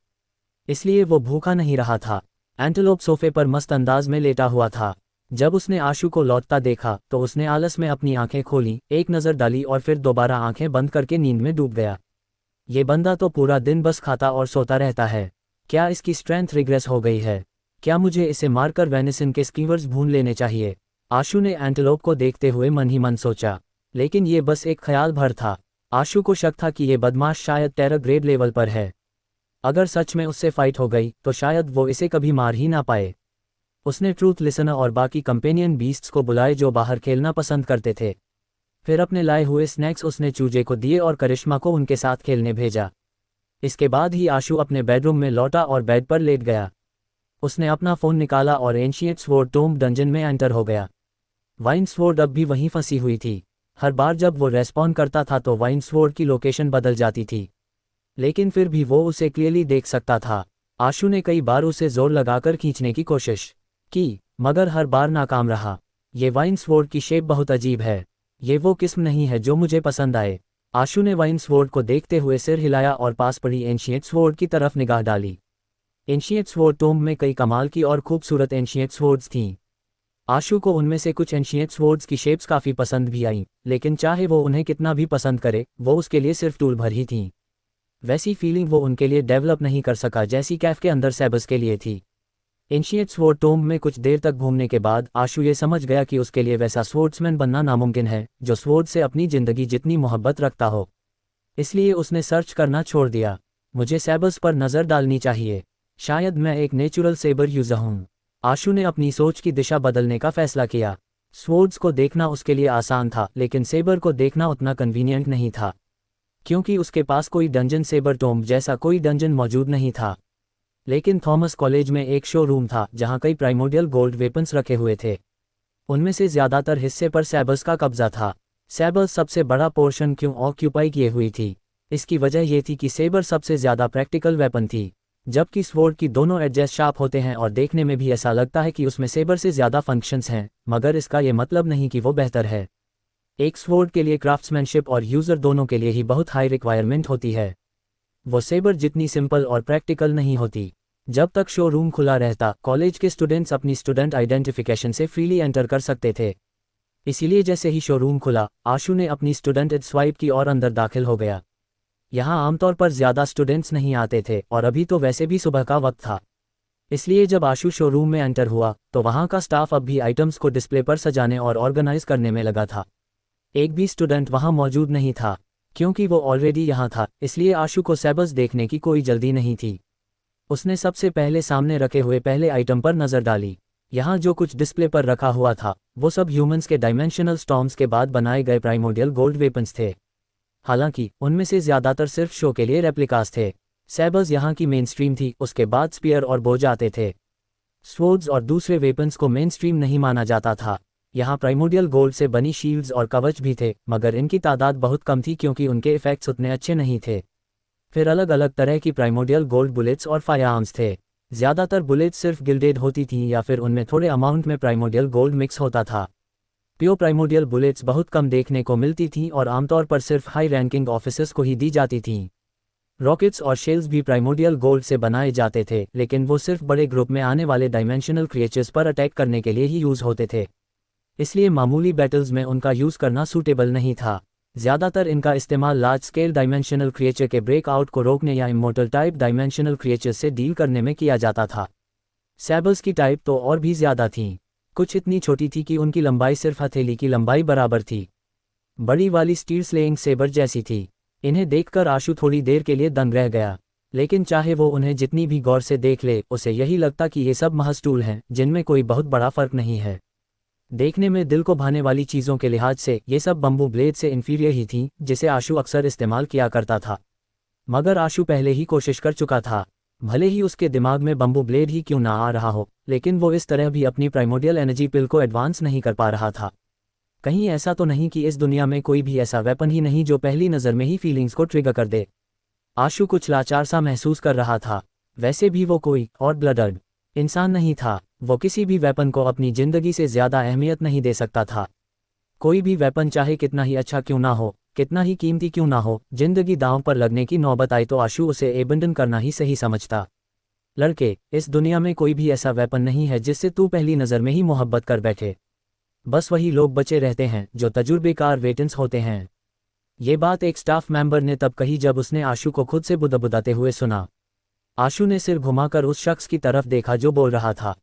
इसलिए वो भूखा नहीं रहा था। एंटेलोप सोफे पर मस्त अंदाज में लेटा हुआ था। जब उसने आशु को लौटता देखा तो उसने आलस में अपनी आंखें खोली, एक नज़र डाली और फिर दोबारा आंखें बंद करके नींद में डूब गया। ये बंदा तो पूरा दिन बस खाता और सोता रहता है। क्या इसकी स्ट्रेंथ रिग्रेस हो गई है? क्या मुझे इसे मारकर वेनिसन के स्कीवर्स भून लेने चाहिए? आशु ने एंटेलोप को देखते हुए मन ही मन सोचा। लेकिन ये बस एक ख्याल भर था। आशु को शक था कि ये बदमाश शायद टेरर ग्रेड लेवल पर है। अगर सच में उससे फाइट हो गई तो शायद वो इसे कभी मार ही ना पाए। उसने ट्रूथ लिसनर और बाकी कंपेनियन बीस्ट्स को बुलाए जो बाहर खेलना पसंद करते थे। फिर अपने लाए हुए स्नैक्स उसने चूजे को दिए और करिश्मा को उनके साथ खेलने भेजा। इसके बाद ही आशु अपने बेडरूम में लौटा और बेड पर लेट गया। उसने अपना फ़ोन निकाला और एंशिएंट स्वॉर्ड टोम्ब डंजन में एंटर हो गया। वाइन स्वॉर्ड अब भी वहीं फंसी हुई थी। हर बार जब वो रेस्पॉन्ड करता था तो वाइन स्वॉर्ड की लोकेशन बदल जाती थी, लेकिन फिर भी वो उसे क्लियरली देख सकता था। आशु ने कई बार उसे जोर लगाकर खींचने की कोशिश की मगर हर बार नाकाम रहा। ये वाइन स्वॉर्ड की शेप बहुत अजीब है। ये वो किस्म नहीं है जो मुझे पसंद आए। आशु ने वाइन स्वॉर्ड को देखते हुए सिर हिलाया और पास पड़ी एंशिएंट स्वॉर्ड की तरफ निगाह डाली। एंशिएंट स्वॉर्ड टोम्ब में कई कमाल की और खूबसूरत एंशिएंट स्वॉर्ड्स थीं। आशु को उनमें से कुछ एंशिएंट स्वॉर्ड्स की शेप्स काफ़ी पसंद भी आईं, लेकिन चाहे वो उन्हें कितना भी पसंद करे वो उसके लिए सिर्फ टूल भर ही थीं। वैसी फीलिंग वो उनके लिए डेवलप नहीं कर सका जैसी कैफ के अंदर सेबस के लिए थी। एंशिएंट स्वॉर्ड टोम्ब में कुछ देर तक घूमने के बाद आशु ये समझ गया कि उसके लिए वैसा स्वॉर्ड्समैन बनना नामुमकिन है जो स्वॉर्ड से अपनी ज़िंदगी जितनी मोहब्बत रखता हो। इसलिए उसने सर्च करना छोड़ दिया। मुझे सेबस पर नज़र डालनी चाहिए। शायद मैं एक नेचुरल सेबर यूज़र हूँ। आशु ने अपनी सोच की दिशा बदलने का फैसला किया। स्वॉर्ड्स को देखना उसके लिए आसान था लेकिन सेबर को देखना उतना कन्वीनियंट नहीं था, क्योंकि उसके पास कोई डंजन सेबर टोम्ब जैसा कोई डंजन मौजूद नहीं था। लेकिन थॉमस कॉलेज में एक शोरूम था जहां कई प्राइमोडियल गोल्ड वेपन्स रखे हुए थे। उनमें से ज़्यादातर हिस्से पर सेबर्स का कब्जा था। सेबर्स सबसे बड़ा पोर्शन क्यों ऑक्यूपाई किए हुई थी? इसकी वजह यह थी कि सेबर सबसे ज़्यादा प्रैक्टिकल वेपन थी। जबकि स्वॉर्ड की दोनों एडजेस शार्प होते हैं और देखने में भी ऐसा लगता है कि उसमें सेबर से ज़्यादा फंक्शंस हैं, मगर इसका ये मतलब नहीं कि वो बेहतर है। एक स्वॉर्ड के लिए क्राफ्ट्समैनशिप और यूज़र दोनों के लिए ही बहुत हाई रिक्वायरमेंट होती है। वो सेबर जितनी सिंपल और प्रैक्टिकल नहीं होती। जब तक शोरूम खुला रहता, कॉलेज के स्टूडेंट्स अपनी स्टूडेंट आइडेंटिफिकेशन से फ्रीली एंटर कर सकते थे। इसीलिए जैसे ही शोरूम खुला, आशु ने अपनी स्टूडेंट स्वाइप की और अंदर दाखिल हो गया। यहाँ आमतौर पर ज़्यादा स्टूडेंट्स नहीं आते थे और अभी तो वैसे भी सुबह का वक्त था। इसलिए जब आशु शोरूम में एंटर हुआ तो वहाँ का स्टाफ अब भी आइटम्स को डिस्प्ले पर सजाने और ऑर्गेनाइज करने में लगा था। एक भी स्टूडेंट वहाँ मौजूद नहीं था, क्योंकि वो ऑलरेडी यहाँ था, इसलिए आशु को सैबर्स देखने की कोई जल्दी नहीं थी। उसने सबसे पहले सामने रखे हुए पहले आइटम पर नज़र डाली। यहाँ जो कुछ डिस्प्ले पर रखा हुआ था वो सब ह्यूमंस के डायमेंशनल स्टॉर्म्स के बाद बनाए गए प्राइमोर्डियल गोल्ड वेपन्स थे। हालांकि उनमें से ज़्यादातर सिर्फ शो के लिए रेप्लिकास थे। सैबर्स यहाँ की मेन स्ट्रीम थी, उसके बाद स्पीयर और बोज आते थे। स्वॉर्ड्स और दूसरे वेपन्स को मेन स्ट्रीम नहीं माना जाता था। यहाँ प्राइमोर्डियल गोल्ड से बनी शील्ड्स और कवच भी थे, मगर इनकी तादाद बहुत कम थी क्योंकि उनके इफेक्ट्स उतने अच्छे नहीं थे। फिर अलग अलग तरह की प्राइमोर्डियल गोल्ड बुलेट्स और फायरआर्म्स थे। ज़्यादातर बुलेट्स सिर्फ गिल्डेड होती थीं या फिर उनमें थोड़े अमाउंट में प्राइमोर्डियल गोल्ड मिक्स होता था। प्योर प्राइमोर्डियल बुलेट्स बहुत कम देखने को मिलती थीं और आमतौर पर सिर्फ हाई रैंकिंग ऑफिसर्स को ही दी जाती थीं। रॉकेट्स और शेल्स भी प्राइमोर्डियल गोल्ड से बनाए जाते थे, लेकिन वो सिर्फ बड़े ग्रुप में आने वाले डायमेंशनल क्रिएचर्स पर अटैक करने के लिए ही यूज़ होते थे। इसलिए मामूली बैटल्स में उनका यूज़ करना सूटेबल नहीं था। ज़्यादातर इनका इस्तेमाल लार्ज स्केल डायमेंशनल क्रिएचर के ब्रेकआउट को रोकने या इमोर्टल टाइप डायमेंशनल क्रिएचर से डील करने में किया जाता था। सैबर्स की टाइप तो और भी ज़्यादा थीं। कुछ इतनी छोटी थी कि उनकी लंबाई सिर्फ हथेली की लंबाई बराबर थी। बड़ी वाली स्टील स्लेइंग सेबर जैसी थी। इन्हें देखकर आशु थोड़ी देर के लिए दंग रह गया, लेकिन चाहे वो उन्हें जितनी भी गौर से देख ले, उसे यही लगता कि ये सब महज टूल हैं जिनमें कोई बहुत बड़ा फर्क नहीं है। देखने में दिल को भाने वाली चीज़ों के लिहाज से ये सब बम्बू ब्लेड से इन्फीरियर ही थीं, जिसे आशु अक्सर इस्तेमाल किया करता था। मगर आशु पहले ही कोशिश कर चुका था। भले ही उसके दिमाग में बम्बू ब्लेड ही क्यों ना आ रहा हो, लेकिन वो इस तरह भी अपनी प्राइमोर्डियल एनर्जी पिल को एडवांस नहीं कर पा रहा था। कहीं ऐसा तो नहीं कि इस दुनिया में कोई भी ऐसा वेपन ही नहीं जो पहली नज़र में ही फीलिंग्स को ट्रिगर कर दे। आशु कुछ लाचार सा महसूस कर रहा था। वैसे भी वो कोई और ब्लडड इंसान नहीं था। वो किसी भी वेपन को अपनी ज़िंदगी से ज़्यादा अहमियत नहीं दे सकता था। कोई भी वेपन चाहे कितना ही अच्छा क्यों ना हो, कितना ही कीमती क्यों ना हो, जिंदगी दांव पर लगने की नौबत आई तो आशु उसे एबंडन करना ही सही समझता। लड़के, इस दुनिया में कोई भी ऐसा वेपन नहीं है जिससे तू पहली नज़र में ही मोहब्बत कर बैठे। बस वही लोग बचे रहते हैं जो तजुर्बेकार वेटन्स होते हैं। ये बात एक स्टाफ मेंबर ने तब कही जब उसने आशु को खुद से बुदबुदाते हुए सुना। आशु ने सिर घुमाकर उस शख्स की तरफ देखा जो बोल रहा था।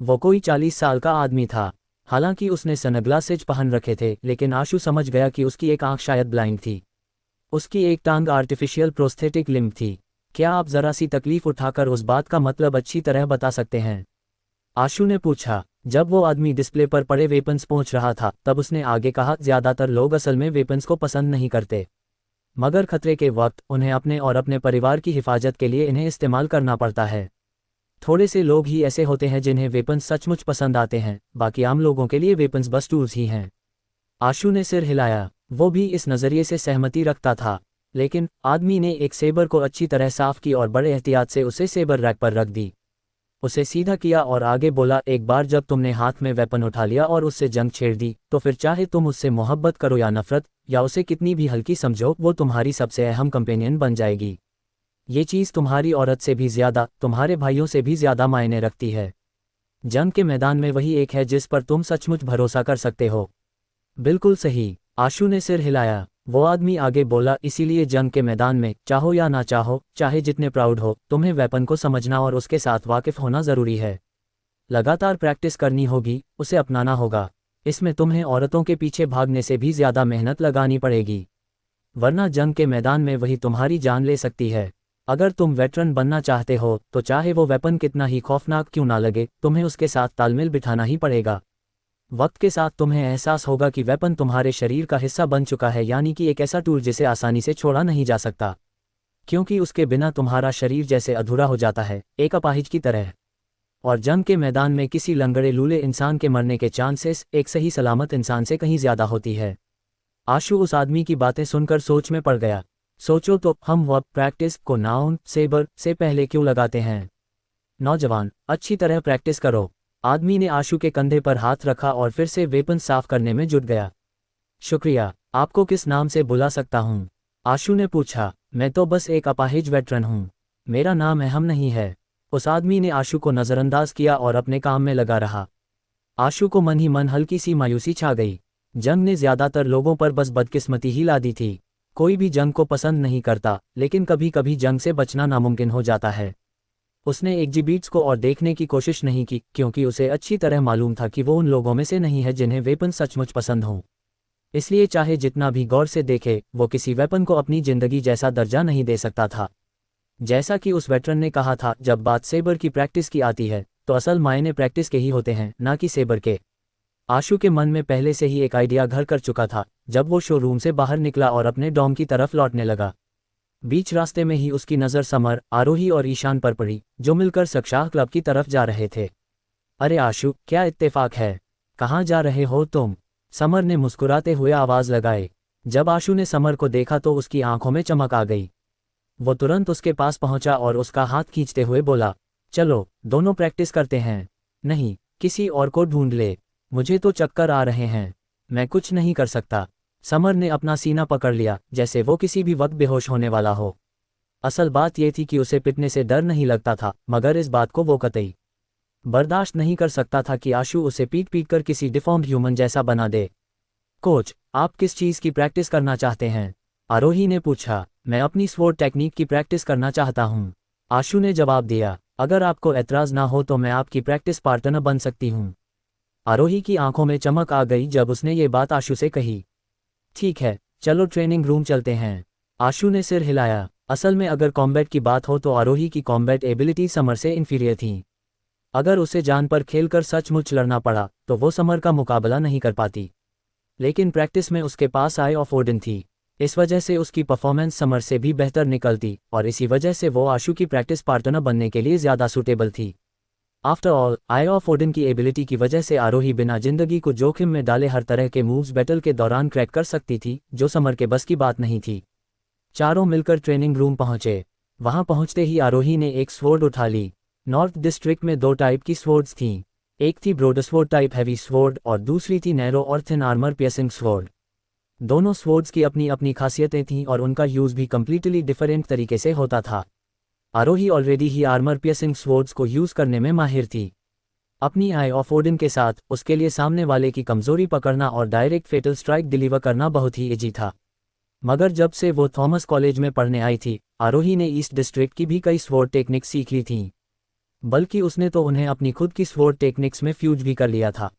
वो कोई 40 साल का आदमी था। हालांकि उसने सनग्लासेज पहन रखे थे, लेकिन आशु समझ गया कि उसकी एक आंख शायद ब्लाइंड थी। उसकी एक टांग आर्टिफिशियल प्रोस्थेटिक लिम्ब थी। क्या आप ज़रा सी तकलीफ उठाकर उस बात का मतलब अच्छी तरह बता सकते हैं? आशु ने पूछा। जब वो आदमी डिस्प्ले पर पड़े वेपन्स पहुंच रहा था तब उसने आगे कहा, ज़्यादातर लोग असल में वेपन्स को पसंद नहीं करते, मगर खतरे के वक्त उन्हें अपने और अपने परिवार की हिफाजत के लिए इन्हें इस्तेमाल करना पड़ता है। थोड़े से लोग ही ऐसे होते हैं जिन्हें वेपन्स सचमुच पसंद आते हैं, बाकी आम लोगों के लिए वेपन्स बस टूल्स ही हैं। आशु ने सिर हिलाया। वो भी इस नज़रिए से सहमति रखता था, लेकिन आदमी ने एक सेबर को अच्छी तरह साफ की और बड़े एहतियात से उसे सेबर रैक पर रख दी। उसे सीधा किया और आगे बोला, एक बार जब तुमने हाथ में वेपन उठा लिया और उससे जंग छेड़ दी, तो फिर चाहे तुम उससे मोहब्बत करो या नफरत, या उसे कितनी भी हल्की समझो, वो तुम्हारी सबसे अहम कंपेनियन बन जाएगी। ये चीज़ तुम्हारी औरत से भी ज़्यादा, तुम्हारे भाइयों से भी ज़्यादा मायने रखती है। जंग के मैदान में वही एक है जिस पर तुम सचमुच भरोसा कर सकते हो। बिल्कुल सही, आशु ने सिर हिलाया। वो आदमी आगे बोला, इसीलिए जंग के मैदान में, चाहो या ना चाहो, चाहे जितने प्राउड हो, तुम्हें वेपन को समझना और उसके साथ वाकिफ होना ज़रूरी है। लगातार प्रैक्टिस करनी होगी, उसे अपनाना होगा। इसमें तुम्हें औरतों के पीछे भागने से भी ज़्यादा मेहनत लगानी पड़ेगी, वरना जंग के मैदान में वही तुम्हारी जान ले सकती है। अगर तुम वेटरन बनना चाहते हो तो चाहे वो वेपन कितना ही खौफनाक क्यों ना लगे, तुम्हें उसके साथ तालमेल बिठाना ही पड़ेगा। वक्त के साथ तुम्हें एहसास होगा कि वेपन तुम्हारे शरीर का हिस्सा बन चुका है, यानी कि एक ऐसा टूल जिसे आसानी से छोड़ा नहीं जा सकता, क्योंकि उसके बिना तुम्हारा शरीर जैसे अधूरा हो जाता है, एक अपाहिज की तरह। और जंग के मैदान में किसी लंगड़े लूले इंसान के मरने के चांसेस एक सही सलामत इंसान से कहीं ज़्यादा होती है। आशु उस आदमी की बातें सुनकर सोच में पड़ गया। सोचो तो हम वर्ब प्रैक्टिस को नाउन सेबर से पहले क्यों लगाते हैं। नौजवान, अच्छी तरह प्रैक्टिस करो। आदमी ने आशु के कंधे पर हाथ रखा और फिर से वेपन साफ करने में जुट गया। शुक्रिया, आपको किस नाम से बुला सकता हूँ? आशु ने पूछा। मैं तो बस एक अपाहिज वेटरन हूँ। मेरा नाम अहम नहीं है। उस आदमी ने आशु को नज़रअंदाज किया और अपने काम में लगा रहा। आशु को मन ही मन हल्की सी मायूसी छा गई। जंग ने ज्यादातर लोगों पर बस बदकिस्मती ही ला दी थी। कोई भी जंग को पसंद नहीं करता, लेकिन कभी कभी जंग से बचना नामुमकिन हो जाता है। उसने एग्जिबिट्स को और देखने की कोशिश नहीं की, क्योंकि उसे अच्छी तरह मालूम था कि वो उन लोगों में से नहीं है जिन्हें वेपन सचमुच पसंद हों। इसलिए चाहे जितना भी गौर से देखे, वो किसी वेपन को अपनी जिंदगी जैसा दर्जा नहीं दे सकता था। जैसा कि उस वेटरन ने कहा था, जब बात सेबर की प्रैक्टिस की आती है तो असल मायने प्रैक्टिस के ही होते हैं, ना कि सेबर के। आशु के मन में पहले से ही एक आइडिया घर कर चुका था जब वो शोरूम से बाहर निकला और अपने डॉम की तरफ लौटने लगा। बीच रास्ते में ही उसकी नज़र समर, आरोही और ईशान पर पड़ी, जो मिलकर सक्शाह क्लब की तरफ जा रहे थे। अरे आशु, क्या इत्तेफाक है? कहाँ जा रहे हो तुम? समर ने मुस्कुराते हुए आवाज़ लगाई। जब आशु ने समर को देखा तो उसकी आंखों में चमक आ गई। वो तुरंत उसके पास पहुंचा और उसका हाथ खींचते हुए बोला, चलो दोनों प्रैक्टिस करते हैं। नहीं, किसी और को ढूंढ ले, मुझे तो चक्कर आ रहे हैं, मैं कुछ नहीं कर सकता। समर ने अपना सीना पकड़ लिया, जैसे वो किसी भी वक्त बेहोश होने वाला हो। असल बात यह थी कि उसे पिटने से डर नहीं लगता था, मगर इस बात को वो कतई बर्दाश्त नहीं कर सकता था कि आशु उसे पीट पीट कर किसी डिफॉर्म्ड ह्यूमन जैसा बना दे। कोच, आप किस चीज़ की प्रैक्टिस करना चाहते हैं? आरोही ने पूछा। मैं अपनी स्वॉर्ड टेक्निक की प्रैक्टिस करना चाहता हूँ, आशु ने जवाब दिया। अगर आपको एतराज़ ना हो तो मैं आपकी प्रैक्टिस पार्टनर बन सकती हूँ। आरोही की आंखों में चमक आ गई जब उसने ये बात आशु से कही। ठीक है, चलो ट्रेनिंग रूम चलते हैं। आशु ने सिर हिलाया। असल में अगर कॉम्बैट की बात हो तो आरोही की कॉम्बैट एबिलिटी समर से इन्फीरियर थी। अगर उसे जान पर खेलकर सचमुच लड़ना पड़ा तो वो समर का मुकाबला नहीं कर पाती। लेकिन प्रैक्टिस में उसके पास आई ऑफ ओडिन थी। इस वजह से उसकी परफॉर्मेंस समर से भी बेहतर निकलती और इसी वजह से वो आशु की प्रैक्टिस पार्टनर बनने के लिए ज़्यादा सूटेबल थी। After all, I of Odin की एबिलिटी की वजह से आरोही बिना जिंदगी को जोखिम में डाले हर तरह के मूव्स बैटल के दौरान क्रैक कर सकती थी, जो समर के बस की बात नहीं थी। चारों मिलकर ट्रेनिंग रूम पहुंचे। वहां पहुंचते ही आरोही ने एक स्वॉर्ड उठा ली। नॉर्थ डिस्ट्रिक्ट में दो टाइप की स्वॉर्ड्स थीं। एक थी broad sword type heavy sword और दूसरी थी नैरो और थिन आर्मर पियर्सिंग स्वॉर्ड। दोनों स्वॉर्ड्स की अपनी अपनी खासियतें थीं और उनका यूज़ भी कम्प्लीटली डिफरेंट तरीके से होता था। आरोही ऑलरेडी ही आर्मर पियर्सिंग स्वॉर्ड्स को यूज़ करने में माहिर थी। अपनी आई ऑफ ओडिन के साथ उसके लिए सामने वाले की कमज़ोरी पकड़ना और डायरेक्ट फेटल स्ट्राइक डिलीवर करना बहुत ही इजी था। मगर जब से वो थॉमस कॉलेज में पढ़ने आई थी, आरोही ने ईस्ट डिस्ट्रिक्ट की भी कई स्वॉर्ड टेक्निक्स सीख ली थीं। बल्कि उसने तो उन्हें अपनी खुद की स्वॉर्ड टेक्निक्स में फ्यूज भी कर लिया था।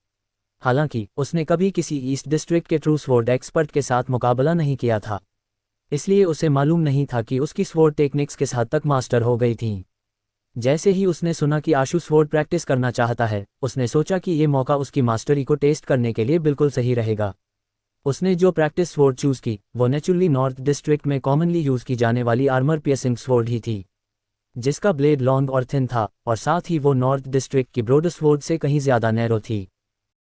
हालांकि उसने कभी किसी ईस्ट डिस्ट्रिक्ट के ट्रू स्वॉर्ड एक्सपर्ट के साथ मुकाबला नहीं किया था, इसलिए उसे मालूम नहीं था कि उसकी स्वॉर्ड टेक्निक्स किस हद तक मास्टर हो गई थीं। जैसे ही उसने सुना कि आशु स्वॉर्ड प्रैक्टिस करना चाहता है, उसने सोचा कि ये मौका उसकी मास्टरी को टेस्ट करने के लिए बिल्कुल सही रहेगा। उसने जो प्रैक्टिस स्वॉर्ड चूज़ की वो नेचुरली नॉर्थ डिस्ट्रिक्ट में कॉमनली यूज़ की जाने वाली आर्मर पियर्सिंग स्वॉर्ड ही थी, जिसका ब्लेड लॉन्ग और थिन था और साथ ही वो नॉर्थ डिस्ट्रिक्ट की ब्रॉड स्वॉर्ड से कहीं ज़्यादा नैरो थी।